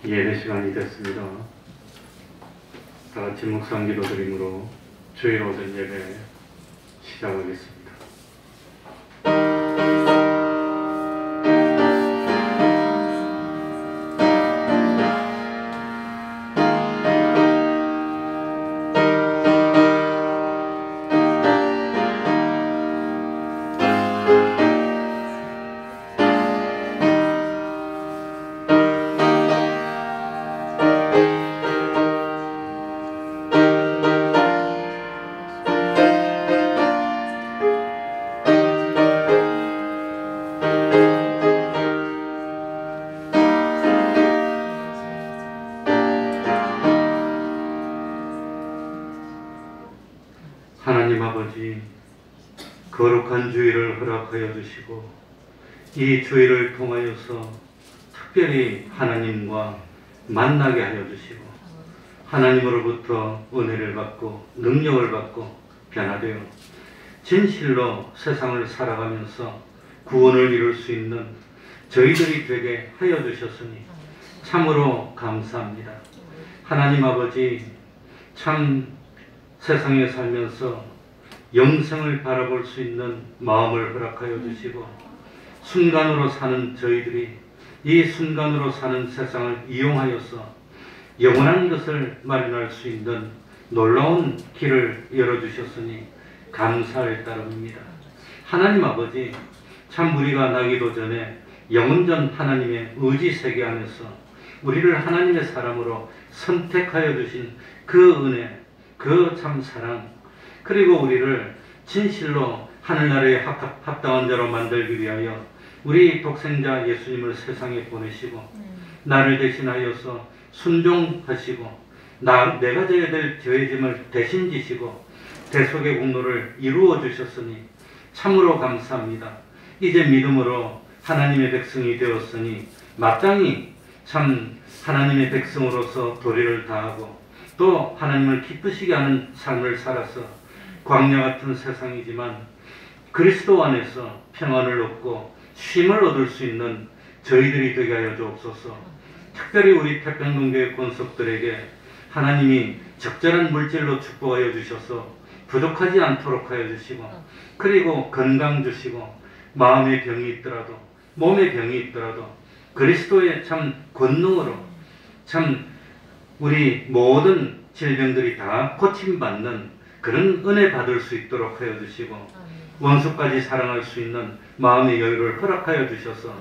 예배 시간이 됐습니다. 다 같이 묵상 기도 드림으로 주일 오전 예배 시작하겠습니다. 하나님 아버지, 거룩한 주일을 허락하여 주시고 이 주일을 통하여서 특별히 하나님과 만나게 하여 주시고 하나님으로부터 은혜를 받고 능력을 받고 변화되어 진실로 세상을 살아가면서 구원을 이룰 수 있는 저희들이 되게 하여 주셨으니 참으로 감사합니다. 하나님 아버지, 참 세상에 살면서 영생을 바라볼 수 있는 마음을 허락하여 주시고 순간으로 사는 저희들이 이 순간으로 사는 세상을 이용하여서 영원한 것을 마련할 수 있는 놀라운 길을 열어주셨으니 감사할 따름입니다. 하나님 아버지, 참 우리가 나기도 전에 영원전 하나님의 의지 세계 안에서 우리를 하나님의 사람으로 선택하여 주신 그 은혜, 그 참 사랑, 그리고 우리를 진실로 하늘나라에 합당한 자로 만들기 위하여 우리 독생자 예수님을 세상에 보내시고 나를 대신하여서 순종하시고 내가 져야 될 죄의 짐을 대신 지시고 대속의 공로를 이루어 주셨으니 참으로 감사합니다. 이제 믿음으로 하나님의 백성이 되었으니 마땅히 참 하나님의 백성으로서 도리를 다하고 또 하나님을 기쁘시게 하는 삶을 살아서 광야 같은 세상이지만 그리스도 안에서 평안을 얻고 쉼을 얻을 수 있는 저희들이 되게 하여 주옵소서. 특별히 우리 태평동교회 권속들에게 하나님이 적절한 물질로 축복하여 주셔서 부족하지 않도록 하여 주시고 그리고 건강 주시고 마음의 병이 있더라도 몸의 병이 있더라도 그리스도의 참 권능으로 참 우리 모든 질병들이 다 고침받는 그런 은혜 받을 수 있도록 하여 주시고 원수까지 사랑할 수 있는 마음의 여유를 허락하여 주셔서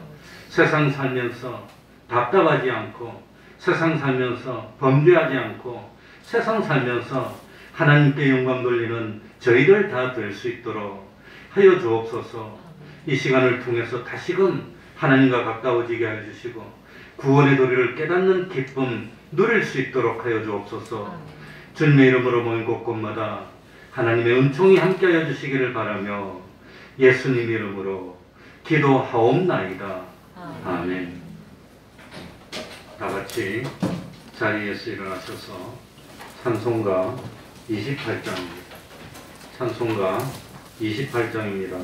세상 살면서 답답하지 않고 세상 살면서 범죄하지 않고 세상 살면서 하나님께 영광 돌리는 저희들 다 될 수 있도록 하여 주옵소서. 이 시간을 통해서 다시금 하나님과 가까워지게 하여 주시고 구원의 도리를 깨닫는 기쁨 누릴 수 있도록 하여 주옵소서. 주님의 이름으로 모인 곳곳마다 하나님의 은총이 함께하여 주시기를 바라며 예수님 이름으로 기도하옵나이다. 아멘. 다 같이 자리에서 일어나셔서 찬송가 28장입니다. 찬송가 28장입니다.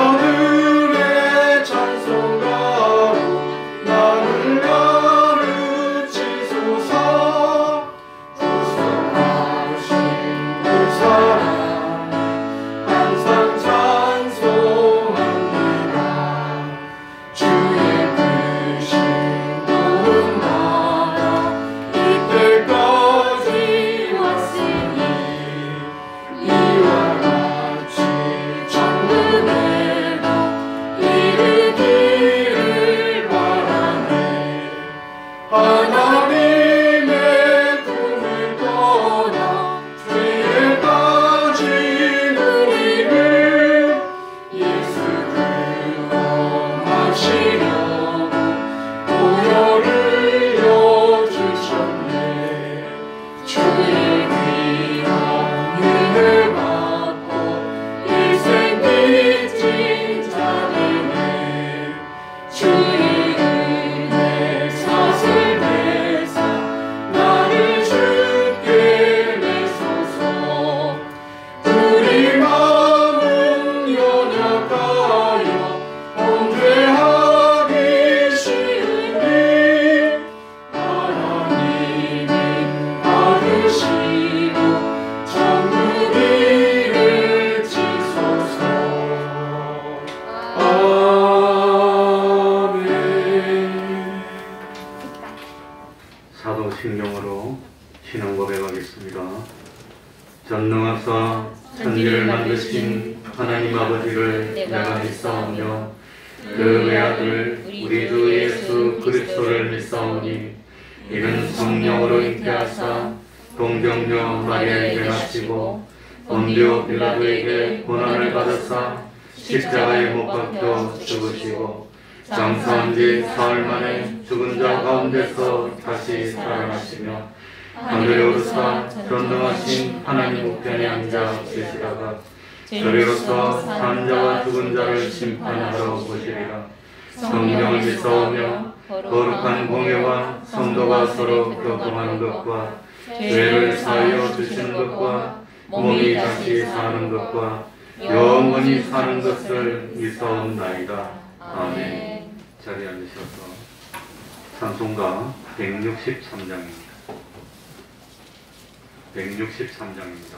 천사들의 전능하사 천지를 만드신 하나님 아버지를 내가 믿사오며 그 외아들 우리 주 예수 그리스도를 믿사오니 이는 성령으로 잉태하사 동정녀 마리아에게 나시고 본디오 빌라도에게 고난을 받으사 십자가에 못 박혀 죽으시고 장사한 지 사흘 만에 죽은 자 가운데서 다시 살아나시며 하늘에 오르사 전능하신 하나님 우편에 앉아 계시다가 저리로서 산 자와 죽은 자를 심판하러 오시리라. 성령을 믿사오며 거룩한 공예와 성도가 서로 교통하는 것과 죄를 사하여 주시는 것과 몸이 다시 사는 것과 영원히 사는 것을 믿사옵나이다. 아멘. 자리에 앉으셔서 찬송가 163장입니다. 163장입니다.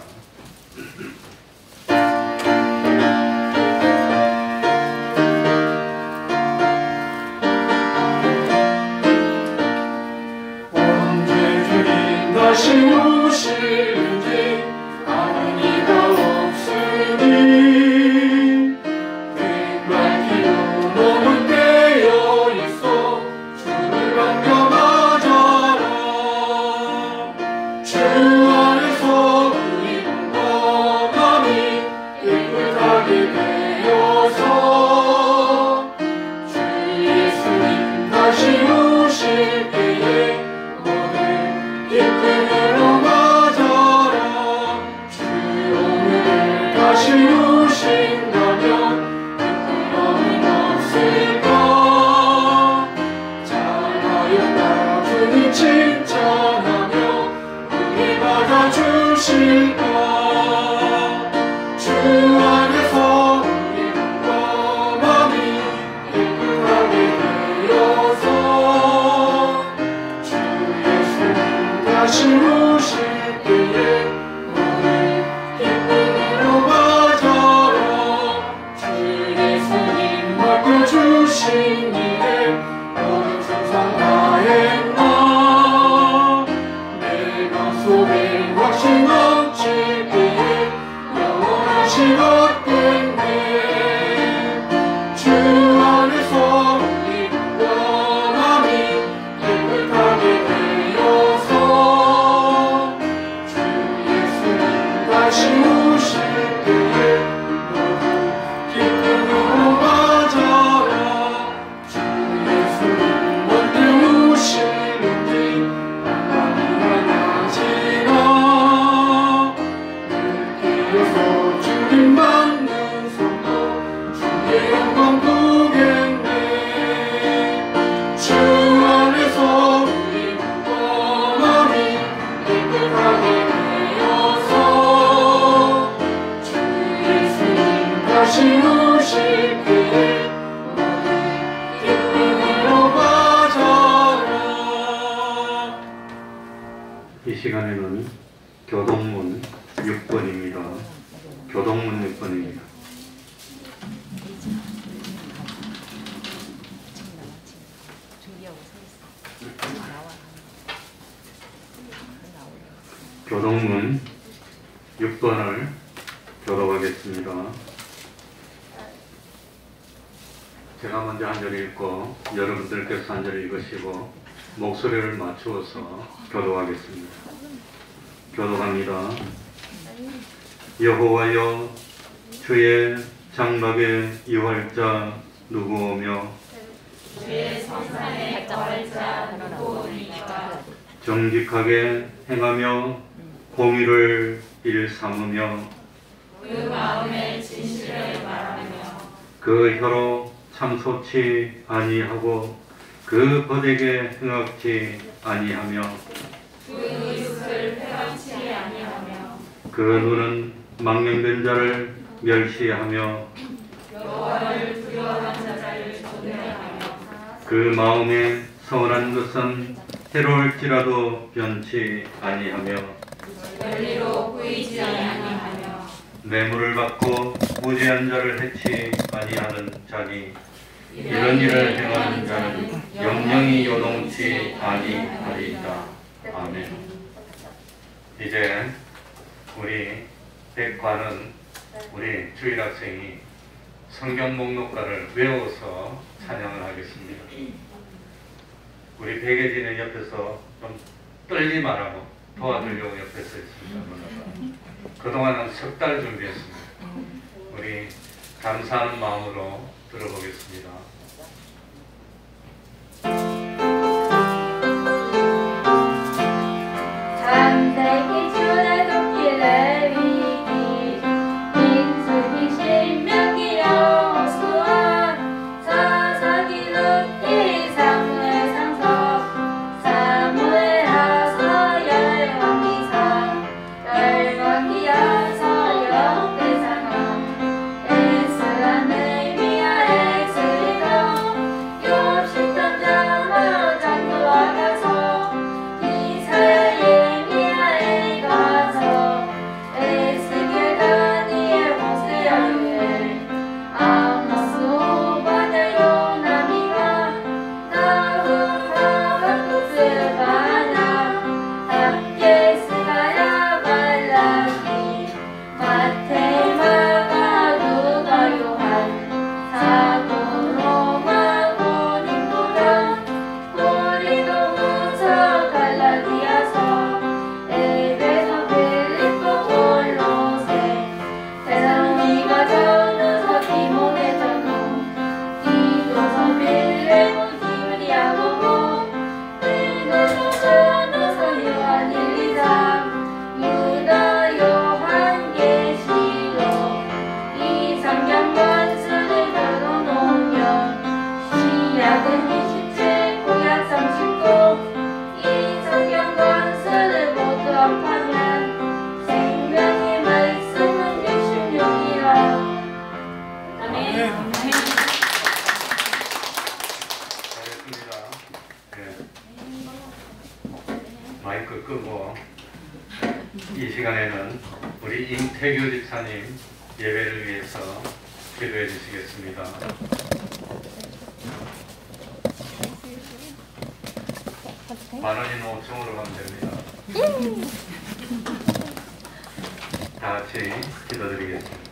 언제 주님 다시 오실지 아는 이가 없으니 빛깔 기도 너무 깨어 있어 주를 반겨맞아라. 주 안에서 우리 몸과 마음이 깨끗하게 되어서 주 예수님 다시 오실 때에 모든 기쁨으로 맞아라. 주 오늘 다시 오신다면 부끄러움은 없을까. 잘하였다 주님 칭찬하며 우리 받아주실까. 주 안에서 우리 몸과 마음이 깨끗하게 되어서 주 예수님 다시 오실 때에 모든 기쁨으로 맞아라. 주 예수님 맡겨주신 일에 모든 충성 다했나. 내 마음속에 확신 넘칠 때에 영원하신 얻겠네. 주 안에서 우리 몸과 마음이 깨끗하게 되어서 주 예수님 다시 오실 때에 모든 기쁨으로 맞아라. 주 예수님 언제 오시는지 난감히 하나지나 늘 깨어서 주님 받는 성도 주의 영광 보겠네. 주 안에서 우리 몸과 마음이 깨끗하게 되어서 주 예수님 다시 오실 때에 모든 기쁨으로 맞아라. 이 시간에는 교동문 6번입니다. 교동문 6번입니다. 교동문 6번을 교독하겠습니다. 제가 먼저 한 절 읽고 여러분들께서 한 절 읽으시고 목소리를 맞추어서 교독하겠습니다. 교독합니다. 여호와여, 주의 장막에 이활자 누구오며 주의 성산에 거할 자 누구오니까. 정직하게 행하며 공의를 일삼으며 그 마음에 진실을 말하며 그 혀로 참소치 아니하고 그 벗에게 흥악지 아니하며 그 입을 회방치 아니하며 그 눈은 망령된 자를 멸시하며 여호와를 두려워하는 자를 존대하며 그 마음에 선한 것은 해로울지라도 변치 아니하며 권리로 보이지 아니하며 뇌물을 받고 무죄한 자를 해치 아니하는 자니 이런 일을 행하는 자는 영영이 요동치 아니하리이다. 아멘. 이제 우리 백과는 우리 주일학생이 성경 목록가를 외워서 찬양을 하겠습니다. 우리 백예진의 옆에서 좀 떨지 말라고 도와주려고 옆에 서 있습니다. 그동안은 석 달 준비했습니다. 우리 감사하는 마음으로 들어보겠습니다. 잠들기 전에 돕기를 위기 민수기 신명기 여호수아 사사기 룻기 사무엘 상서 사무엘 하서 열왕기서 열왕기 하서 역대상하 에스라 느헤미야 에스라 욥10편 장로 장로와 가서 이사야 예미야 에가서 에스겔 다니엘 모세 요엘 아모스 오바댜 요나미가 나훔 하박국 스바냐 학계 스가랴 말라기 마태 마가 루가 요한 사도 로마 고린도전 고린도후서 갈라디아서 에베소 빌립보 골로새 데살로니가 전후서 디모데 전후 디도서 빌레몬 디모데 야고보 디도서 전후서 요한 1, 2, 3 유다 요한 계시록 이삼경 권수를 결혼오면 시약은 27 구약 39 이성경 권수를 모두 합하면 생명의 말씀은 66이라 아멘. 잘했습니다. 네. 마이크 끄고 이 시간에는 우리 임태규 집사님 예배를 위해서 기도해 주시겠습니다. 만원이는 5층으로 가면 됩니다. 다 같이 기도드리겠습니다.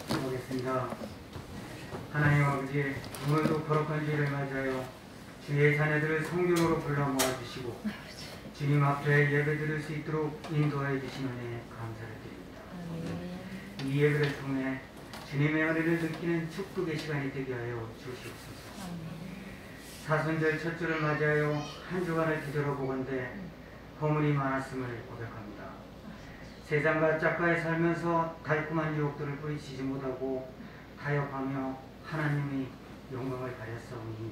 보겠습니다. 하나님 아버지, 오늘도 거룩한 주일을 맞이하여 주의 자녀들을 성경으로 불러 모아주시고 주님 앞에 예배드릴 수 있도록 인도하여 주신 은혜에 감사를 드립니다. 이 예배를 통해 주님의 은혜를 느끼는 축복의 시간이 되게 하여 주시옵소서. 사순절 첫 주를 맞이하여 한 주간을 뒤돌아보건대 허물이 많았음을 고백합니다. 세상과 짝가에 살면서 달콤한 유혹들을 뿌리치지 못하고 타협하며 하나님의 영광을 가렸사오니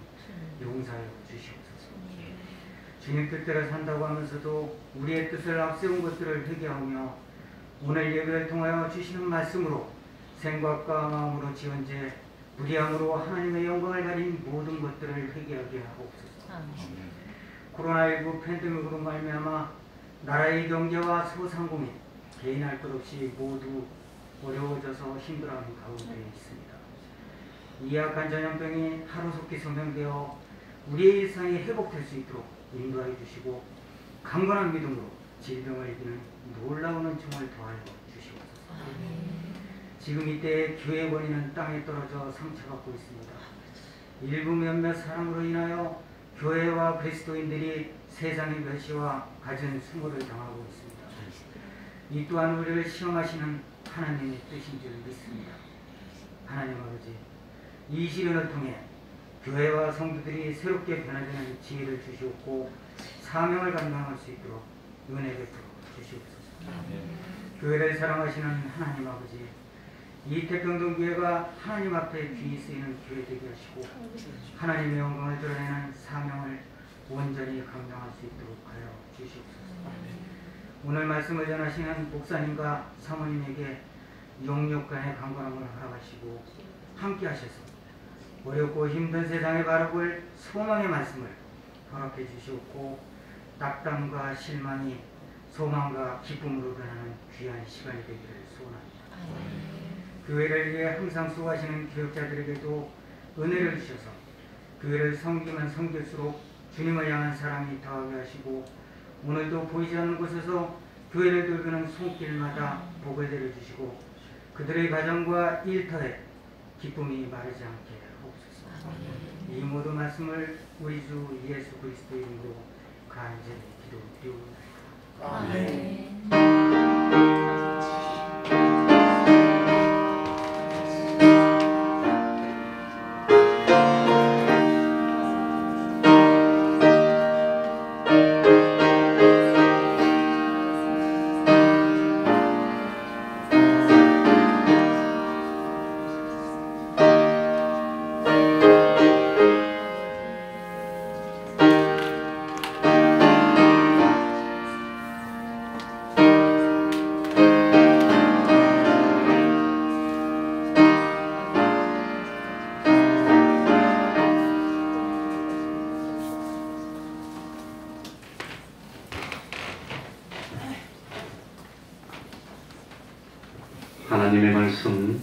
용서하여 주시옵소서. 주님 뜻대로 산다고 하면서도 우리의 뜻을 앞세운 것들을 회개하며 오늘 예배를 통하여 주시는 말씀으로 생각과 마음으로 지은 죄 무리함으로 하나님의 영광을 가린 모든 것들을 회개하게 하옵소서. 코로나19 팬데믹으로 말미암아 나라의 경제와 소상공인 개인 할 것 없이 모두 어려워져서 힘들어하는 가운데 있습니다. 이 약한 전염병이 하루속히 소명되어 우리의 일상이 회복될 수 있도록 인도하여 주시고 강건한 믿음으로 질병을 이기는 놀라운 은총을 더하여 주시옵소서. 지금 이때 교회 권위는 땅에 떨어져 상처받고 있습니다. 일부 몇몇 사람으로 인하여 교회와 그리스도인들이 세상의 멸시와 갖은 수모를 당하고 있습니다. 이 또한 우리를 시험하시는 하나님의 뜻인 줄 믿습니다. 하나님 아버지, 이 시련을 통해 교회와 성도들이 새롭게 변화되는 지혜를 주시옵고 사명을 감당할 수 있도록 은혜 베풀어 주시옵소서. 교회를 사랑하시는 하나님 아버지, 이 태평동교회가 하나님 앞에 귀히 쓰이는 교회 되게 하시고 하나님의 영광을 드러내는 사명을 온전히 감당할 수 있도록 하여 주시옵소서. 오늘 말씀을 전하시는 목사님과 사모님에게 영육간의 강건함을 허락하시고 함께 하셔서 어렵고 힘든 세상에 바라볼 소망의 말씀을 허락해 주시옵고 낙담과 실망이 소망과 기쁨으로 변하는 귀한 시간이 되기를 소원합니다. 교회를 위해 항상 수고하시는 교육자들에게도 은혜를 주셔서 교회를 섬기면 섬길수록 주님을 향한 사랑이 더하게 하시고 오늘도 보이지 않는 곳에서 교회를 돌보는 손길마다 복을 내려주시고 그들의 가정과 일터에 기쁨이 마르지 않게 하옵소서. 이 모든 말씀을 우리 주 예수 그리스도 이름으로 간절히 기도드리옵나이다. 아멘. 하나님의 말씀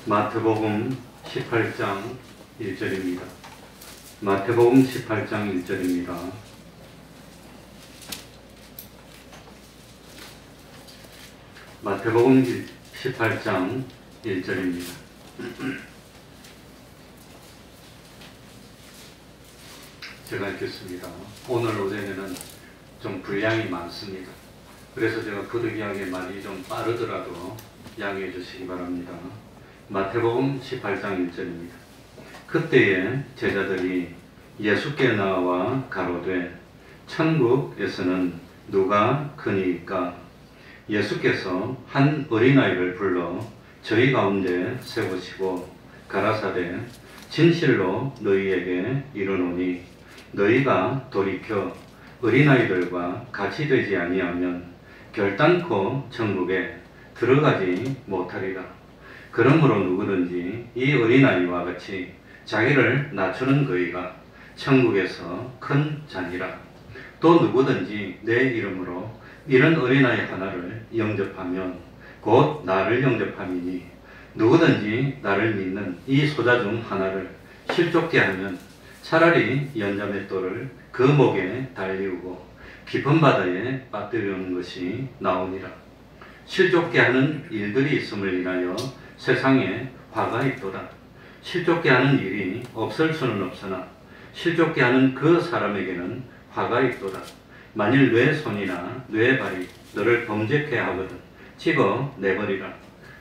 마태복음 18장 1절입니다. 마태복음 18장 1절입니다. 마태복음 18장 1절입니다. 제가 읽겠습니다. 오늘 오전에는 좀 분량이 많습니다. 그래서 제가 부득이하게 말이 좀 빠르더라도 양해해 주시기 바랍니다. 마태복음 18장 1절입니다. 그때에 제자들이 예수께 나와 가로되 천국에서는 누가 크니까? 예수께서 한 어린아이를 불러 저희 가운데 세우시고 가라사대 진실로 너희에게 이르노니 너희가 돌이켜 어린아이들과 같이 되지 아니하면 결단코 천국에 들어가지 못하리라. 그러므로 누구든지 이 어린아이와 같이 자기를 낮추는 그이가 천국에서 큰 자니라. 또 누구든지 내 이름으로 이런 어린아이 하나를 영접하면 곧 나를 영접함이니 누구든지 나를 믿는 이 소자 중 하나를 실족게 하면 차라리 연자맷돌을 그 목에 달리우고 깊은 바다에 빠뜨리는 것이 나오니라. 실족게 하는 일들이 있음을 인하여 세상에 화가 있도다. 실족게 하는 일이 없을 수는 없으나 실족게 하는 그 사람에게는 화가 있도다. 만일 뇌 손이나 뇌 발이 너를 범죄케 하거든 찍어 내버리라.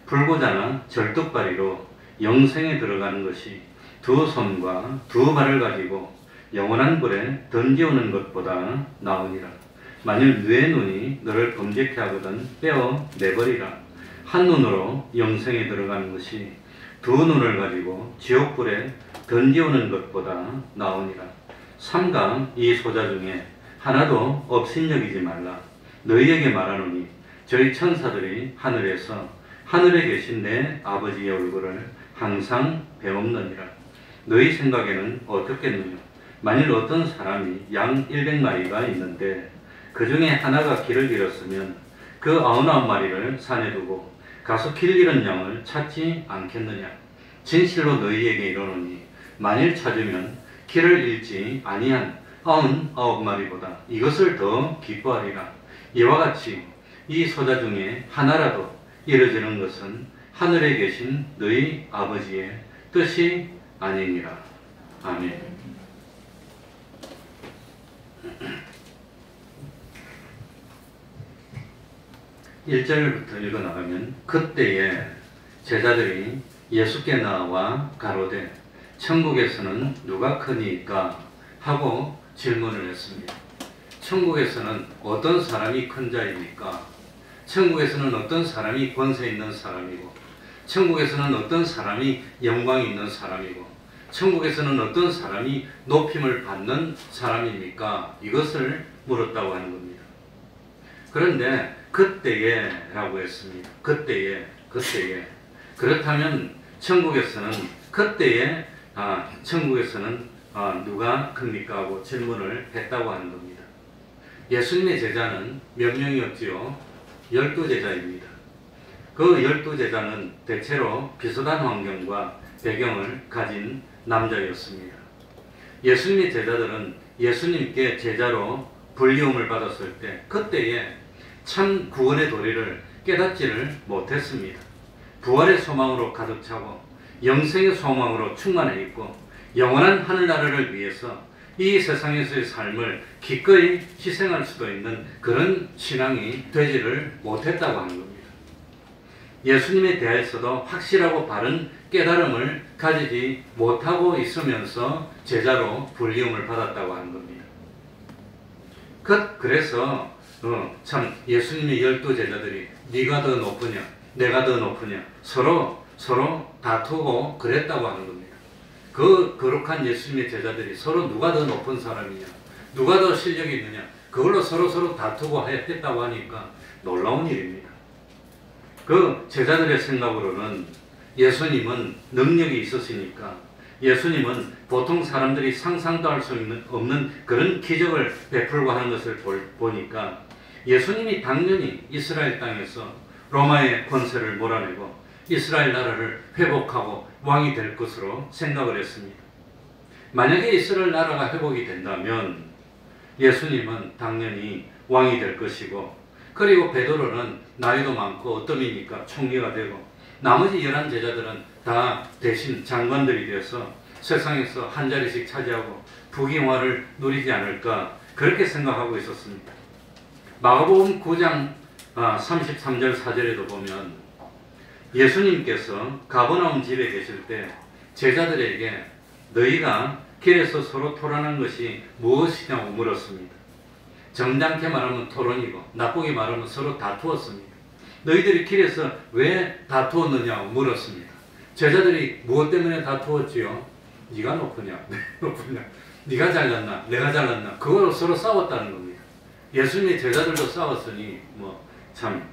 불구자나 절뚝발이로 영생에 들어가는 것이 두 손과 두 발을 가지고 영원한 불에 던지오는 것보다 나으니라. 만일 뇌 눈이 너를 범죄케 하거든 빼어 내버리라. 한 눈으로 영생에 들어가는 것이 두 눈을 가지고 지옥불에 던지오는 것보다 나으니라. 삼가 이 소자 중에 하나도 업신여기지 말라. 너희에게 말하노니 저희 천사들이 하늘에서 하늘에 계신 내 아버지의 얼굴을 항상 배옵느니라. 너희 생각에는 어떻겠느냐? 만일 어떤 사람이 양 100마리가 있는데 그 중에 하나가 길을 잃었으면 그 99마리를 산에 두고 가서 길 잃은 양을 찾지 않겠느냐? 진실로 너희에게 이르노니 만일 찾으면 길을 잃지 아니한 99마리보다 이것을 더 기뻐하리라. 이와 같이 이 소자 중에 하나라도 이루어지는 것은 하늘에 계신 너희 아버지의 뜻이 아니니라. 아멘. (1절부터) 읽어나가면 그때에 제자들이 예수께 나와 가로되 천국에서는 누가 크니까? 하고 질문을 했습니다. 천국에서는 어떤 사람이 큰 자입니까? 천국에서는 어떤 사람이 권세 있는 사람이고 천국에서는 어떤 사람이 영광이 있는 사람이고 천국에서는 어떤 사람이 높임을 받는 사람입니까? 이것을 물었다고 하는 겁니다. 그런데 그때에 라고 했습니다. 그때에 그렇다면 천국에서는 그때에 천국에서는 누가 큽니까? 하고 질문을 했다고 하는 겁니다. 예수님의 제자는 몇 명이었지요? 12제자입니다. 그 12제자는 대체로 비슷한 환경과 배경을 가진 남자였습니다. 예수님의 제자들은 예수님께 제자로 불리움을 받았을 때 그때에 참 구원의 도리를 깨닫지를 못했습니다. 부활의 소망으로 가득 차고 영생의 소망으로 충만해 있고 영원한 하늘나라를 위해서 이 세상에서의 삶을 기꺼이 희생할 수도 있는 그런 신앙이 되지를 못했다고 하는 겁니다. 예수님에 대해서도 확실하고 바른 깨달음을 가지지 못하고 있으면서 제자로 불리움을 받았다고 하는 겁니다. 그래서 참 예수님의 12 제자들이 네가 더 높으냐 내가 더 높으냐 서로 다투고 그랬다고 하는 겁니다. 그 거룩한 예수님의 제자들이 서로 누가 더 높은 사람이냐 누가 더 실력이 있느냐 그걸로 서로 다투고 했다고 하니까 놀라운 일입니다. 그 제자들의 생각으로는 예수님은 능력이 있으시니까 예수님은 보통 사람들이 상상도 할 수 없는 그런 기적을 베풀고 하는 것을 보니까 예수님이 당연히 이스라엘 땅에서 로마의 권세를 몰아내고 이스라엘 나라를 회복하고 왕이 될 것으로 생각을 했습니다. 만약에 이스라엘 나라가 회복이 된다면 예수님은 당연히 왕이 될 것이고 그리고 베드로는 나이도 많고 어떠미니까 총리가 되고 나머지 11 제자들은 다 대신 장관들이 되어서 세상에서 한 자리씩 차지하고 부귀영화를 누리지 않을까 그렇게 생각하고 있었습니다. 마가복음 9장 33절 4절에도 보면 예수님께서 가버나움 집에 계실 때 제자들에게 너희가 길에서 서로 토론한 것이 무엇이냐고 물었습니다. 정당케 말하면 토론이고 나쁘게 말하면 서로 다투었습니다. 너희들이 길에서 왜 다투었느냐고 물었습니다. 제자들이 무엇 때문에 다투었지요? 네가 높으냐 내가 높으냐 네가 잘났나 내가 잘났나 그거로 서로 싸웠다는 겁니다. 예수님의 제자들도 싸웠으니 뭐 참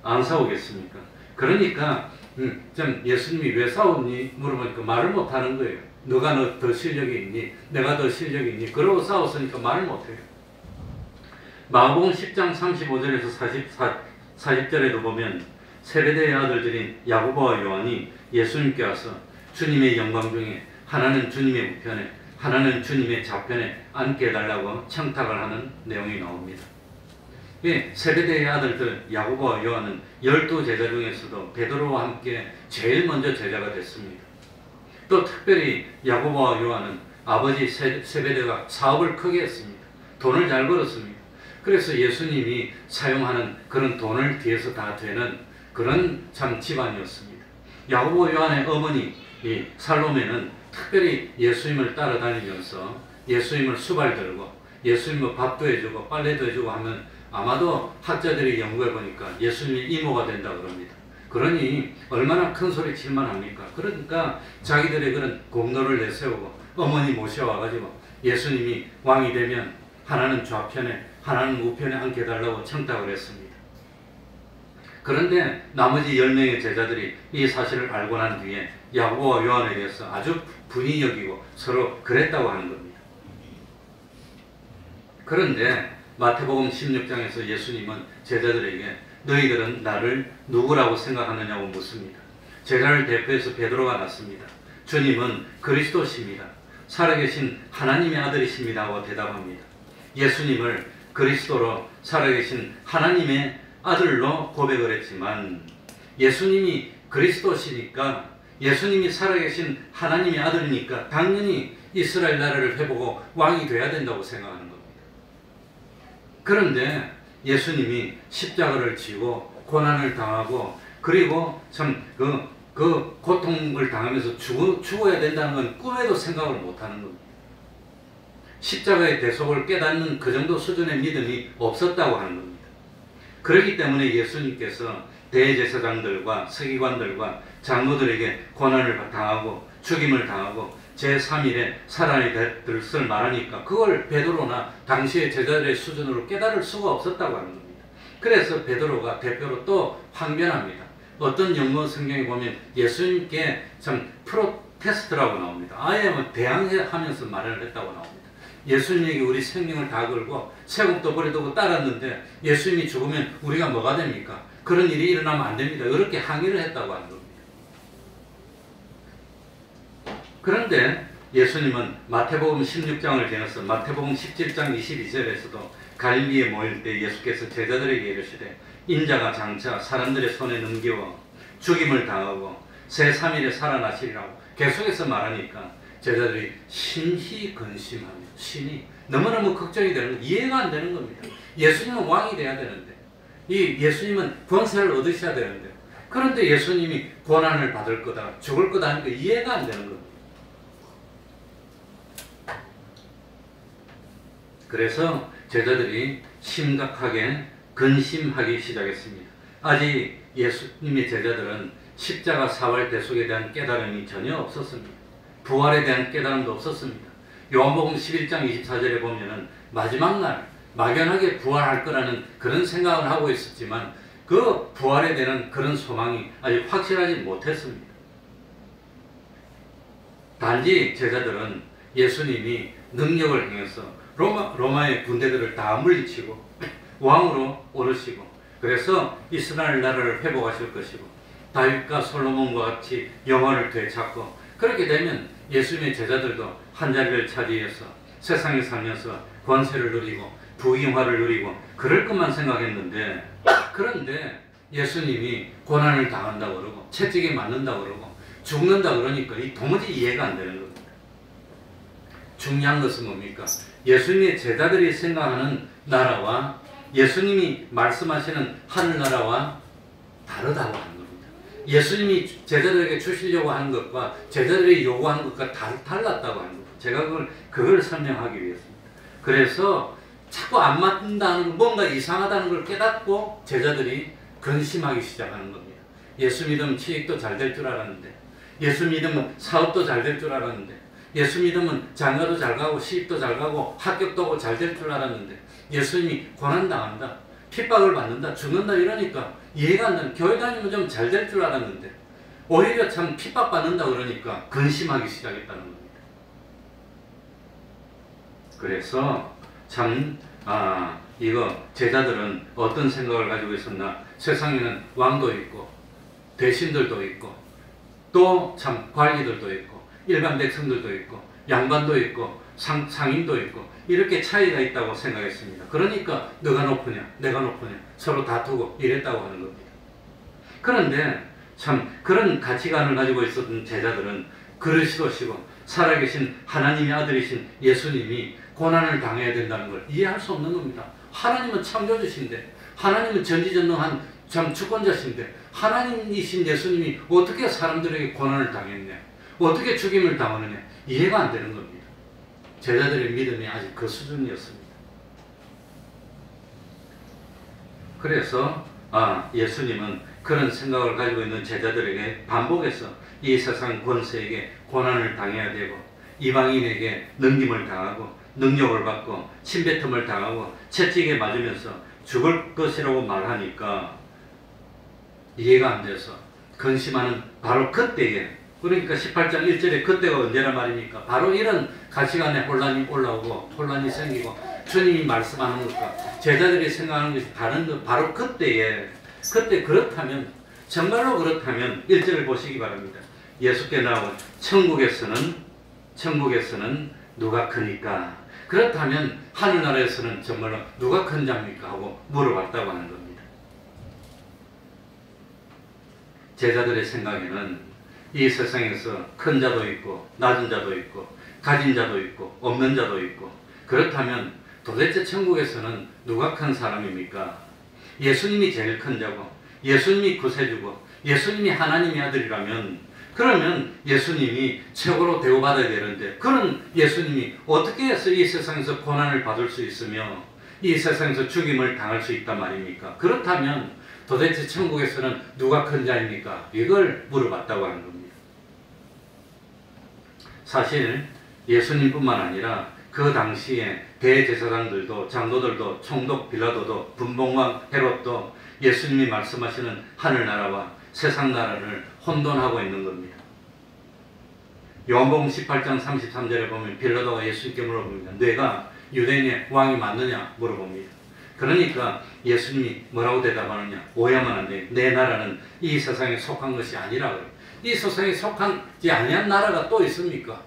안 싸우겠습니까? 그러니까 좀 예수님이 왜 싸웠니 물어보니까 말을 못하는 거예요. 너가 더 실력이 있니 내가 더 실력이 있니 그러고 싸웠으니까 말을 못해요. 마가복음 10장 35절에서 40절에도 보면 세베대의 아들들인 야고보와 요한이 예수님께 와서 주님의 영광 중에 하나는 주님의 우편에 하나는 주님의 좌편에 앉게 해달라고 청탁을 하는 내용이 나옵니다. 세베대의 아들들 야고보와 요한은 12 제자 중에서도 베드로와 함께 제일 먼저 제자가 됐습니다. 또 특별히 야고보와 요한은 아버지 세베대가 사업을 크게 했습니다. 돈을 잘 벌었습니다. 그래서 예수님이 사용하는 그런 돈을 뒤에서 다 되는 그런 참 집안이었습니다. 야고보 요한의 어머니 살로메는 특별히 예수님을 따라다니면서 예수님을 수발 들고 예수님을 밥도 해주고 빨래도 해주고 하면 아마도 학자들이 연구해 보니까 예수님이 이모가 된다 그럽니다. 그러니 얼마나 큰 소리 칠만 합니까? 그러니까 자기들의 그런 공로를 내세우고 어머니 모셔와가지고 예수님이 왕이 되면 하나는 좌편에 하나는 우편에 앉게 해달라고 청탁을 했습니다. 그런데 나머지 10명의 제자들이 이 사실을 알고 난 뒤에 야고보와 요한에 대해서 아주 분이 여기고 서로 그랬다고 하는 겁니다. 그런데 마태복음 16장에서 예수님은 제자들에게 너희들은 나를 누구라고 생각하느냐고 묻습니다. 제자를 대표해서 베드로가 났습니다. 주님은 그리스도십니다. 살아계신 하나님의 아들이십니다 하고 대답합니다. 예수님을 그리스도로 살아계신 하나님의 아들로 고백을 했지만 예수님이 그리스도시니까 예수님이 살아계신 하나님의 아들이니까 당연히 이스라엘 나라를 해보고 왕이 돼야 된다고 생각하는 겁니다. 그런데 예수님이 십자가를 지고 고난을 당하고 그리고 참 그 고통을 당하면서 죽어야 된다는 건 꿈에도 생각을 못하는 겁니다. 십자가의 대속을 깨닫는 그 정도 수준의 믿음이 없었다고 하는 겁니다. 그렇기 때문에 예수님께서 대제사장들과 서기관들과 장로들에게 고난을 당하고 죽임을 당하고 제3일에 살아날 것을 말하니까 그걸 베드로나 당시의 제자들의 수준으로 깨달을 수가 없었다고 하는 겁니다. 그래서 베드로가 대표로 또 항변합니다. 어떤 영어 성경에 보면 예수님께 참 프로테스트라고 나옵니다. 아예 뭐 대항하면서 말을 했다고 나옵니다. 예수님에게 우리 생명을 다 걸고 세금도 버려두고 따랐는데 예수님이 죽으면 우리가 뭐가 됩니까? 그런 일이 일어나면 안 됩니다. 이렇게 항의를 했다고 하는 겁니다. 그런데 예수님은 마태복음 16장을 지나서 마태복음 17장 22절에서도 갈릴리에 모일 때 예수께서 제자들에게 이르시되 인자가 장차 사람들의 손에 넘기워 죽임을 당하고 새 3일에 살아나시리라고 계속해서 말하니까 제자들이 심히 근심하며 심히 너무너무 걱정이 되는 거, 이해가 안 되는 겁니다. 예수님은 왕이 돼야 되는데, 이 예수님은 권세를 얻으셔야 되는데, 그런데 예수님이 고난을 받을 거다, 죽을 거다 하니까 이해가 안 되는 겁니다. 그래서 제자들이 심각하게 근심하기 시작했습니다. 아직 예수님의 제자들은 십자가 사활 대속에 대한 깨달음이 전혀 없었습니다. 부활에 대한 깨달음도 없었습니다. 요한복음 11장 24절에 보면은 마지막 날 막연하게 부활할 거라는 그런 생각을 하고 있었지만 그 부활에 대한 그런 소망이 아직 확실하지 못했습니다. 단지 제자들은 예수님이 능력을 행해서 로마의 군대들을 다 물리치고 왕으로 오르시고 그래서 이스라엘 나라를 회복하실 것이고 다윗과 솔로몬과 같이 영화를 되찾고 그렇게 되면 예수님의 제자들도 한 자리를 차지해서 세상에 살면서 권세를 누리고 부귀영화를 누리고 그럴 것만 생각했는데, 그런데 예수님이 고난을 당한다고 그러고 채찍에 맞는다고 그러고 죽는다 그러니까 이 도무지 이해가 안 되는 겁니다. 중요한 것은 뭡니까? 예수님의 제자들이 생각하는 나라와 예수님이 말씀하시는 하늘나라와 다르다고 하는 겁니다. 예수님이 제자들에게 주시려고 하는 것과 제자들이 요구하는 것과 달랐다고 하는 겁니다. 제가 그걸 설명하기 위해서입니다. 그래서 자꾸 안 맞는다는, 뭔가 이상하다는 걸 깨닫고 제자들이 근심하기 시작하는 겁니다. 예수 믿으면 취직도 잘 될 줄 알았는데, 예수 믿으면 사업도 잘 될 줄 알았는데, 예수 믿으면 장가도 잘 가고 시집도 잘 가고 합격도 하고 잘 될 줄 알았는데 예수님이 고난당한다, 핍박을 받는다, 죽는다 이러니까 이해가 안 되는, 교회 다니면 좀 잘 될 줄 알았는데 오히려 참 핍박받는다 그러니까 근심하기 시작했다는 겁니다. 그래서 참 이거 제자들은 어떤 생각을 가지고 있었나, 세상에는 왕도 있고 대신들도 있고 또 참 관리들도 있고 일반 백성들도 있고 양반도 있고 상인도 있고 이렇게 차이가 있다고 생각했습니다. 그러니까 너가 높으냐 내가 높으냐 서로 다투고 이랬다고 하는 겁니다. 그런데 참 그런 가치관을 가지고 있었던 제자들은 그리스도시고 살아계신 하나님의 아들이신 예수님이 고난을 당해야 된다는 걸 이해할 수 없는 겁니다. 하나님은 창조주신데, 하나님은 전지전능한 참 주권자신데 하나님이신 예수님이 어떻게 사람들에게 고난을 당했냐, 어떻게 죽임을 당하느냐, 이해가 안 되는 겁니다. 제자들의 믿음이 아직 그 수준이었습니다. 그래서 예수님은 그런 생각을 가지고 있는 제자들에게 반복해서 이 세상 권세에게 고난을 당해야 되고 이방인에게 능림을 당하고 능력을 받고 침뱉음을 당하고 채찍에 맞으면서 죽을 것이라고 말하니까 이해가 안 돼서 근심하는 바로 그때에, 그러니까 18장 1절에 그때가 언제란 말입니까? 바로 이런 가치관에 혼란이 올라오고 혼란이 생기고 주님이 말씀하는 것과 제자들이 생각하는 것이 다른 것, 바로 그때에, 그때 그렇다면, 정말로 그렇다면 1절을 보시기 바랍니다. 예수께 나온 천국에서는 누가 크니까? 그렇다면 하늘나라에서는 정말로 누가 큰 자입니까? 하고 물어봤다고 하는 겁니다. 제자들의 생각에는 이 세상에서 큰 자도 있고 낮은 자도 있고 가진 자도 있고 없는 자도 있고, 그렇다면 도대체 천국에서는 누가 큰 사람입니까? 예수님이 제일 큰 자고 예수님이 구세주고 예수님이 하나님의 아들이라면, 그러면 예수님이 최고로 대우받아야 되는데 그런 예수님이 어떻게 해서 이 세상에서 고난을 받을 수 있으며 이 세상에서 죽임을 당할 수 있단 말입니까? 그렇다면 도대체 천국에서는 누가 큰 자입니까? 이걸 물어봤다고 하는 겁니다. 사실 예수님뿐만 아니라 그 당시에 대제사장들도 장로들도 총독 빌라도도 분봉왕 헤롯도 예수님이 말씀하시는 하늘나라와 세상나라를 혼돈하고 있는 겁니다. 요한복음 18장 33절에 보면 빌라도가 예수님께 물어봅니다. 내가 유대인의 왕이 맞느냐 물어봅니다. 그러니까 예수님이 뭐라고 대답하느냐, 오해하면 안 돼. 내 나라는 이 세상에 속한 것이 아니라 그래요. 이 세상에 속한지 아니한 나라가 또 있습니까?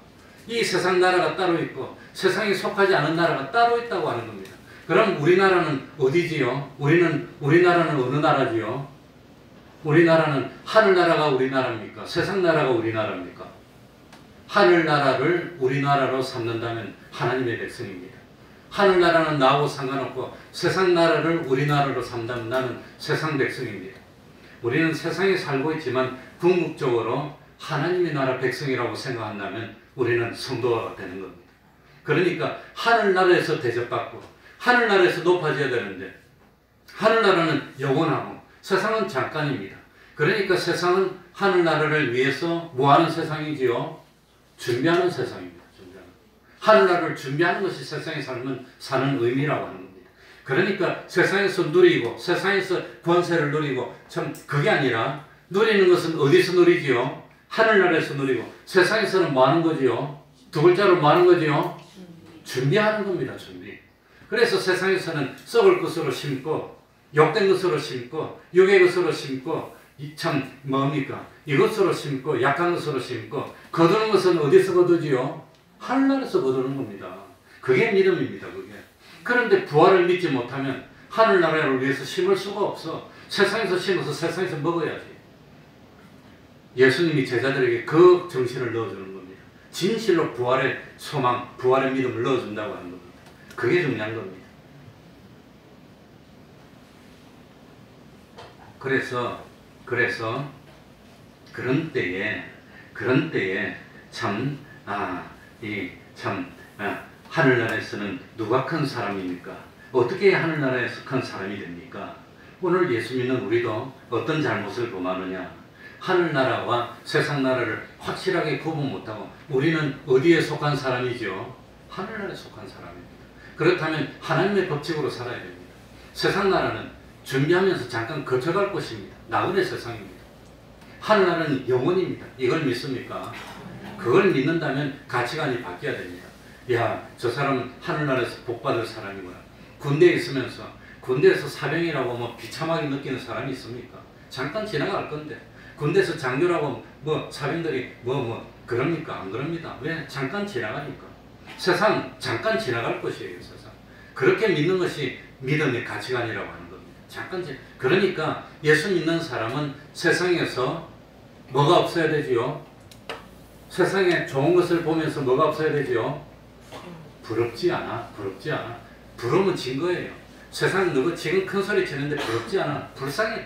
이 세상 나라가 따로 있고 세상에 속하지 않은 나라가 따로 있다고 하는 겁니다. 그럼 우리나라는 어디지요? 우리나라는 어느 나라지요? 우리나라는 하늘나라가 우리나라입니까? 세상 나라가 우리나라입니까? 하늘나라를 우리나라로 삼는다면 하나님의 백성입니다. 하늘나라는 나하고 상관없고 세상 나라를 우리나라로 삼다면 나는 세상 백성입니다. 우리는 세상에 살고 있지만 궁극적으로 하나님의 나라 백성이라고 생각한다면 우리는 성도가 되는 겁니다. 그러니까 하늘나라에서 대접받고 하늘나라에서 높아져야 되는데 하늘나라는 영원하고 세상은 잠깐입니다. 그러니까 세상은 하늘나라를 위해서 뭐하는 세상이지요? 준비하는 세상입니다. 준비하는. 하늘나라를 준비하는 것이 세상에 사는 의미라고 하는 겁니다. 그러니까 세상에서 누리고 세상에서 권세를 누리고 참 그게 아니라 누리는 것은 어디서 누리지요? 하늘나라에서 누리고 세상에서는 뭐 하는 거지요? 두 글자로 뭐 하는 거지요? 준비하는 겁니다. 준비. 그래서 세상에서는 썩을 것으로 심고 욕된 것으로 심고 육의 것으로 심고 참 뭡니까? 이것으로 심고 약한 것으로 심고 거두는 것은 어디서 거두지요? 하늘나라에서 거두는 겁니다. 그게 믿음입니다. 그게. 그런데 부활을 믿지 못하면 하늘나라를 위해서 심을 수가 없어. 세상에서 심어서 세상에서 먹어야지. 예수님이 제자들에게 그 정신을 넣어주는 겁니다. 진실로 부활의 소망, 부활의 믿음을 넣어준다고 하는 겁니다. 그게 중요한 겁니다. 그래서 그런 때에 하늘나라에서는 누가 큰 사람입니까? 어떻게 하늘나라에서 큰 사람이 됩니까? 오늘 예수 믿는 우리도 어떤 잘못을 범하느냐? 하늘나라와 세상나라를 확실하게 구분 못하고 우리는 어디에 속한 사람이죠? 하늘나라에 속한 사람입니다. 그렇다면 하나님의 법칙으로 살아야 됩니다. 세상나라는 준비하면서 잠깐 거쳐갈 것입니다. 나그네 세상입니다. 하늘나라는 영원입니다. 이걸 믿습니까? 그걸 믿는다면 가치관이 바뀌어야 됩니다. 야, 저 사람은 하늘나라에서 복받을 사람이구나. 군대에 있으면서 군대에서 사병이라고 뭐 비참하게 느끼는 사람이 있습니까? 잠깐 지나갈 건데 군대에서 장교라고 뭐 사병들이 그럽니까? 안 그럽니다. 왜? 잠깐 지나가니까. 세상 잠깐 지나갈 것이에요. 세상. 그렇게 믿는 것이 믿음의 가치관이라고 하는 겁니다. 잠깐 그러니까 예수 믿는 사람은 세상에서 뭐가 없어야 되지요? 세상에 좋은 것을 보면서 뭐가 없어야 되지요? 부럽지 않아. 부러우면 진 거예요. 세상 누구 지금 큰 소리 치는데 부럽지 않아. 불쌍해.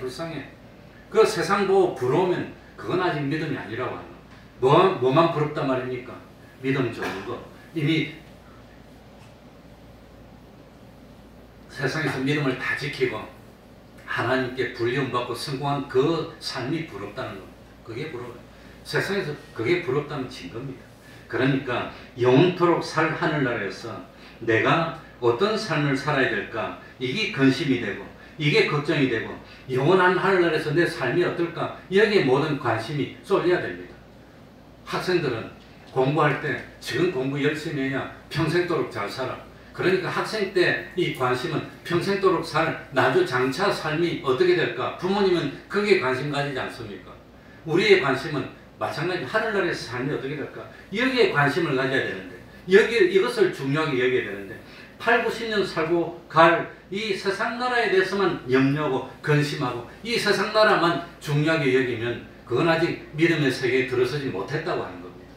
그 세상 보고 부러우면 그건 아직 믿음이 아니라고 하는 거. 뭐만 부럽단 말입니까? 믿음 좋은 거. 이미 세상에서 믿음을 다 지키고 하나님께 불리움받고 성공한 그 삶이 부럽다는 겁니다. 그게 부러워요. 세상에서 그게 부럽다면 진 겁니다. 그러니까 영원토록 살 하늘나라에서 내가 어떤 삶을 살아야 될까? 이게 근심이 되고 이게 걱정이 되고 영원한 하늘나라에서 내 삶이 어떨까? 여기에 모든 관심이 쏠려야 됩니다. 학생들은 공부할 때 지금 공부 열심히 해야 평생도록 잘 살아. 그러니까 학생 때 이 관심은 평생도록 살 나주 장차 삶이 어떻게 될까? 부모님은 거기에 관심 가지지 않습니까? 우리의 관심은 마찬가지 하늘나라에서 삶이 어떻게 될까? 여기에 관심을 가져야 되는데 이것을 중요하게 여겨야 되는데 8, 90년 살고 갈 이 세상 나라에 대해서만 염려하고 근심하고 이 세상 나라만 중요하게 여기면 그건 아직 믿음의 세계에 들어서지 못했다고 하는 겁니다.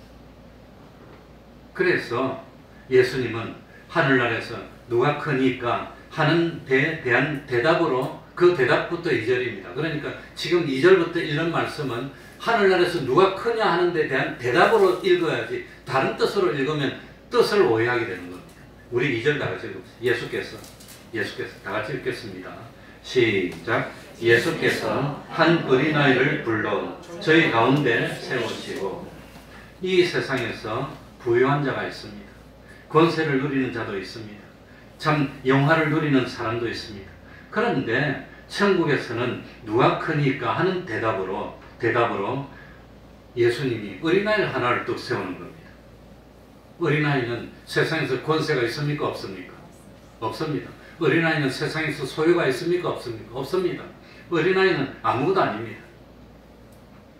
그래서 예수님은 하늘나라에서 누가 크니까 하는 데 대한 대답으로 그 대답부터 2절입니다. 그러니까 지금 2절부터 1년 말씀은 하늘나라에서 누가 크냐 하는 데 대한 대답으로 읽어야지 다른 뜻으로 읽으면 뜻을 오해하게 되는 겁니다. 우리 2절 다 같이 읽읍시다. 예수께서 다 같이 읽겠습니다. 시작. 예수께서 한 어린아이를 불러 저희 가운데 세우시고 이 세상에서 부유한 자가 있습니다. 권세를 누리는 자도 있습니다. 참 영화를 누리는 사람도 있습니다. 그런데 천국에서는 누가 크니까 하는 대답으로 예수님이 어린아이를 하나를 뚝 세우는 겁니다. 어린아이는 세상에서 권세가 있습니까? 없습니까? 없습니다. 어린아이는 세상에서 소유가 있습니까? 없습니까? 없습니다. 어린아이는 아무것도 아닙니다.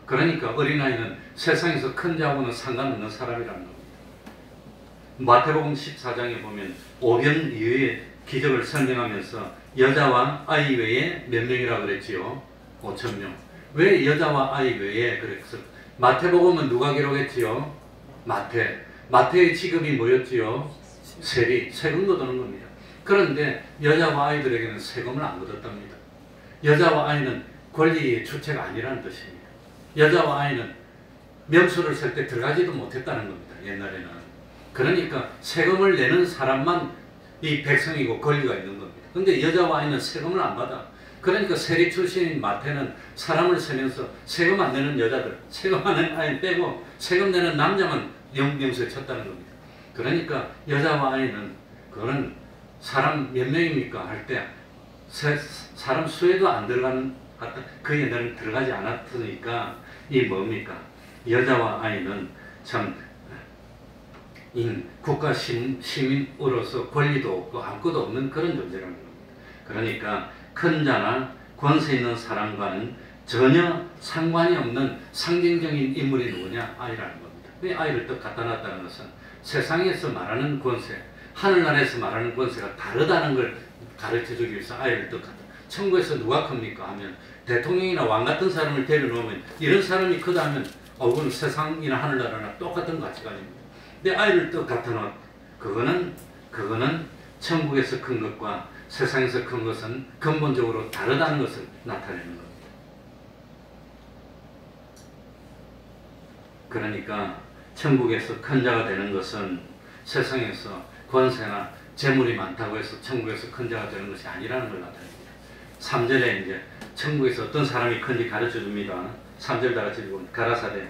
그러니까 어린아이는 세상에서 큰 자하고는 상관없는 사람이라는 겁니다. 마태복음 14장에 보면 오병 이후의 기적을 설명하면서 여자와 아이 외에 몇 명이라고 그랬지요? 5,000명. 왜 여자와 아이 외에 그랬어? 마태복음은 누가 기록했지요? 마태의 직업이 뭐였지요? 세리, 세금 걷는 겁니다. 그런데 여자와 아이들에게는 세금을 안 걷었답니다. 여자와 아이는 권리의 주체가 아니라는 뜻입니다. 여자와 아이는 명수를 셀 때 들어가지도 못했다는 겁니다. 옛날에는. 그러니까 세금을 내는 사람만 이 백성이고 권리가 있는 겁니다. 근데 여자와 아이는 세금을 안 받아. 그러니까 세리 출신인 마태는 사람을 세면서 세금 안 내는 여자들, 세금 안 내는 아이 빼고 세금 내는 남자만 명수에 쳤다는 겁니다. 그러니까 여자와 아이는 그거는 사람 몇 명입니까? 할 때 사람 수에도 안 들어가는, 그 옛날에는 들어가지 않았으니까 이 뭡니까? 여자와 아이는 참 국가 시민으로서 권리도 없고 아무것도 없는 그런 존재라는 겁니다. 그러니까 큰 자나 권세 있는 사람과는 전혀 상관이 없는 상징적인 인물이 누구냐? 아이라는 겁니다. 왜 아이를 또 갖다 놨다는 것은 세상에서 말하는 권세, 하늘나라에서 말하는 권세가 다르다는 걸 가르쳐주기 위해서 아이를 또 갖다. 천국에서 누가 큽니까? 하면 대통령이나 왕 같은 사람을 데려놓으면 이런 사람이 크다면 그건 세상이나 하늘나라나 똑같은 가치관입니다. 근데 아이를 또 갖다 놓은 그거는 천국에서 큰 것과 세상에서 큰 것은 근본적으로 다르다는 것을 나타내는 겁니다. 그러니까 천국에서 큰 자가 되는 것은 세상에서 권세나 재물이 많다고 해서 천국에서 큰 자가 되는 것이 아니라는 걸 나타냅니다. 3절에 이제 천국에서 어떤 사람이 큰지 가르쳐 줍니다. 3절 다 같이 읽으면 가라사대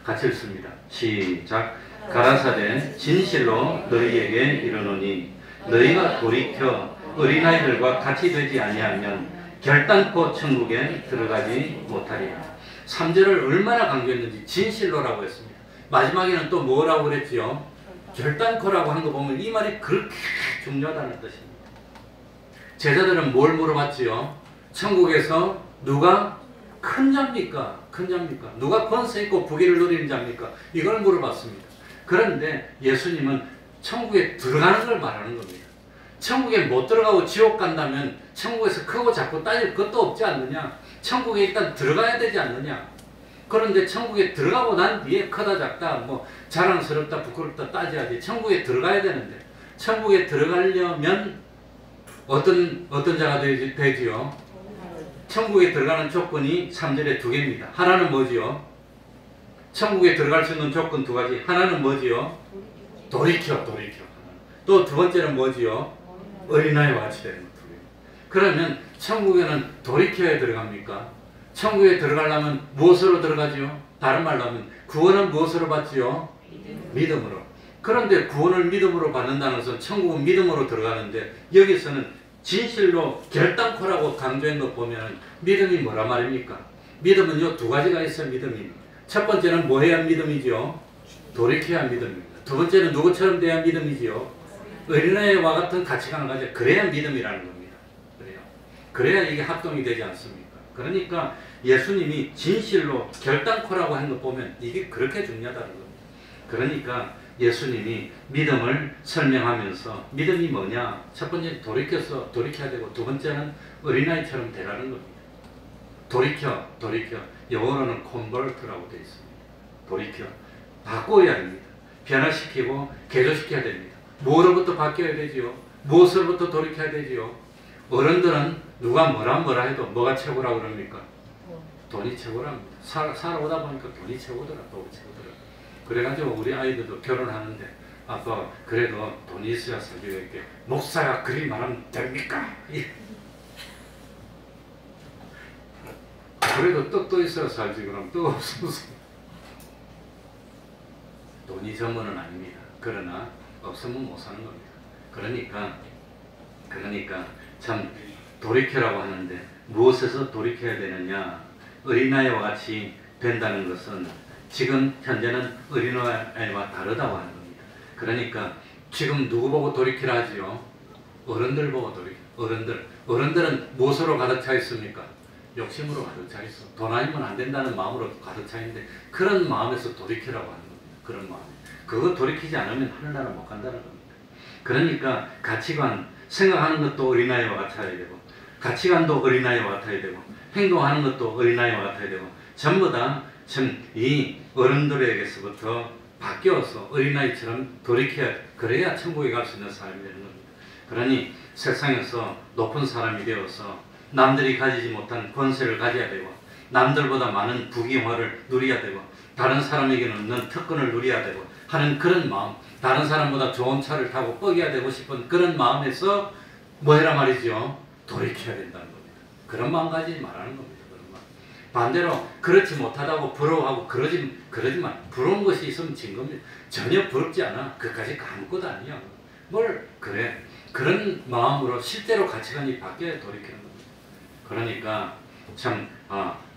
같이 읽습니다. 시작. 가라사대 진실로 너희에게 이르노니 너희가 돌이켜 어린아이들과 같이 되지 아니하면 결단코 천국에 들어가지 못하리라. 3절을 얼마나 강조했는지 진실로라고 했습니다. 마지막에는 또 뭐라고 그랬지요? 결단코라고 한 거 보면 이 말이 그렇게 중요하다는 뜻입니다. 제자들은 뭘 물어봤지요? 천국에서 누가 큰 자입니까? 큰 자입니까? 누가 권세 있고 부귀를 누리는 자입니까? 이걸 물어봤습니다. 그런데 예수님은 천국에 들어가는 걸 말하는 겁니다. 천국에 못 들어가고 지옥 간다면 천국에서 크고 작고 따질 것도 없지 않느냐? 천국에 일단 들어가야 되지 않느냐? 그런데 천국에 들어가고 난 뒤에 크다 작다 뭐 자랑스럽다 부끄럽다 따져야지. 천국에 들어가야 되는데 천국에 들어가려면 어떤 자가 되지요? 천국에 들어가는 조건이 3절에 2개입니다. 하나는 뭐지요? 천국에 들어갈 수 있는 조건 2가지. 하나는 뭐지요? 돌이켜. 또 2번째는 뭐지요? 어린아이와 같이 되는 것 2개. 그러면 천국에는 돌이켜야 들어갑니까? 천국에 들어가려면 무엇으로 들어가지요? 다른 말로 하면 구원은 무엇으로 받지요? 믿음으로. 그런데 구원을 믿음으로 받는다는 것은 천국은 믿음으로 들어가는데 여기서는 진실로 결단코라고 강조한 거 보면 믿음이 뭐란 말입니까? 믿음은요 2가지가 있어요. 믿음이. 첫 번째는 뭐 해야 믿음이지요? 돌이켜야 믿음입니다. 2번째는 누구처럼 돼야 믿음이지요? 어린아이와 같은 가치관을 가져 그래야 믿음이라는 겁니다. 그래야 이게 합동이 되지 않습니까? 그러니까 예수님이 진실로 결단코라고 한 거 보면 이게 그렇게 중요하다는 겁니다. 그러니까 예수님이 믿음을 설명하면서 믿음이 뭐냐? 첫 번째 돌이켜야 되고 2번째는 어린아이처럼 되라는 겁니다. 돌이켜. 영어로는 convert라고 되어 있습니다. 돌이켜. 바꿔야 됩니다. 변화시키고 개조시켜야 됩니다. 뭐로부터 바뀌어야 되지요? 무엇으로부터 돌이켜야 되지요? 어른들은 누가 뭐라 해도 뭐가 최고라고 그럽니까? 돈이 최고랍니다. 살아오다 보니까 돈이 최고더라. 그래가지고 우리 아이들도 결혼하는데 아빠 그래도 돈이 있어야 살기가 이렇게 목사가 그리 말하면 됩니까? 그래도 떡도 있어야 살지 그럼 떡 없으면 돈이 전문은 아닙니다. 그러나 없으면 못 사는 겁니다. 그러니까 참 돌이켜라고 하는데 무엇에서 돌이켜야 되느냐? 어린아이와 같이 된다는 것은 지금 현재는 어린아이와 다르다고 하는 겁니다. 그러니까 지금 누구 보고 돌이키라 하지요? 어른들 보고 어른들은 무엇으로 가득 차 있습니까? 욕심으로 가득 차 있어. 돈 아니면 안 된다는 마음으로 가득 차 있는데 그런 마음에서 돌이키라고 하는 겁니다. 그런 마음. 그거 돌이키지 않으면 하늘나라 못 간다는 겁니다. 그러니까 가치관, 생각하는 것도 어린아이와 같아야 되고, 가치관도 어린아이와 같아야 되고, 행동하는 것도 어린아이와 같아야 되고, 전부 다 이 어른들에게서부터 바뀌어서 어린아이처럼 돌이켜야, 그래야 천국에 갈 수 있는 사람이 되는 겁니다. 그러니 세상에서 높은 사람이 되어서 남들이 가지지 못한 권세를 가져야 되고, 남들보다 많은 부귀영화를 누려야 되고, 다른 사람에게는 없는 특권을 누려야 되고 하는 그런 마음, 다른 사람보다 좋은 차를 타고 뻐겨야 되고 싶은 그런 마음에서 뭐 해라 말이죠? 돌이켜야 된다는 겁니다. 그런 마음 가지지 말라는 겁니다. 그런 마음. 반대로 그렇지 못하다고 부러워하고 그러지 마. 부러운 것이 있으면 진 겁니다. 전혀 부럽지 않아. 그까지 아무것도 아니야. 뭘 그래. 그런 마음으로 실제로 가치관이 바뀌어야 돌이키는 겁니다. 그러니까 참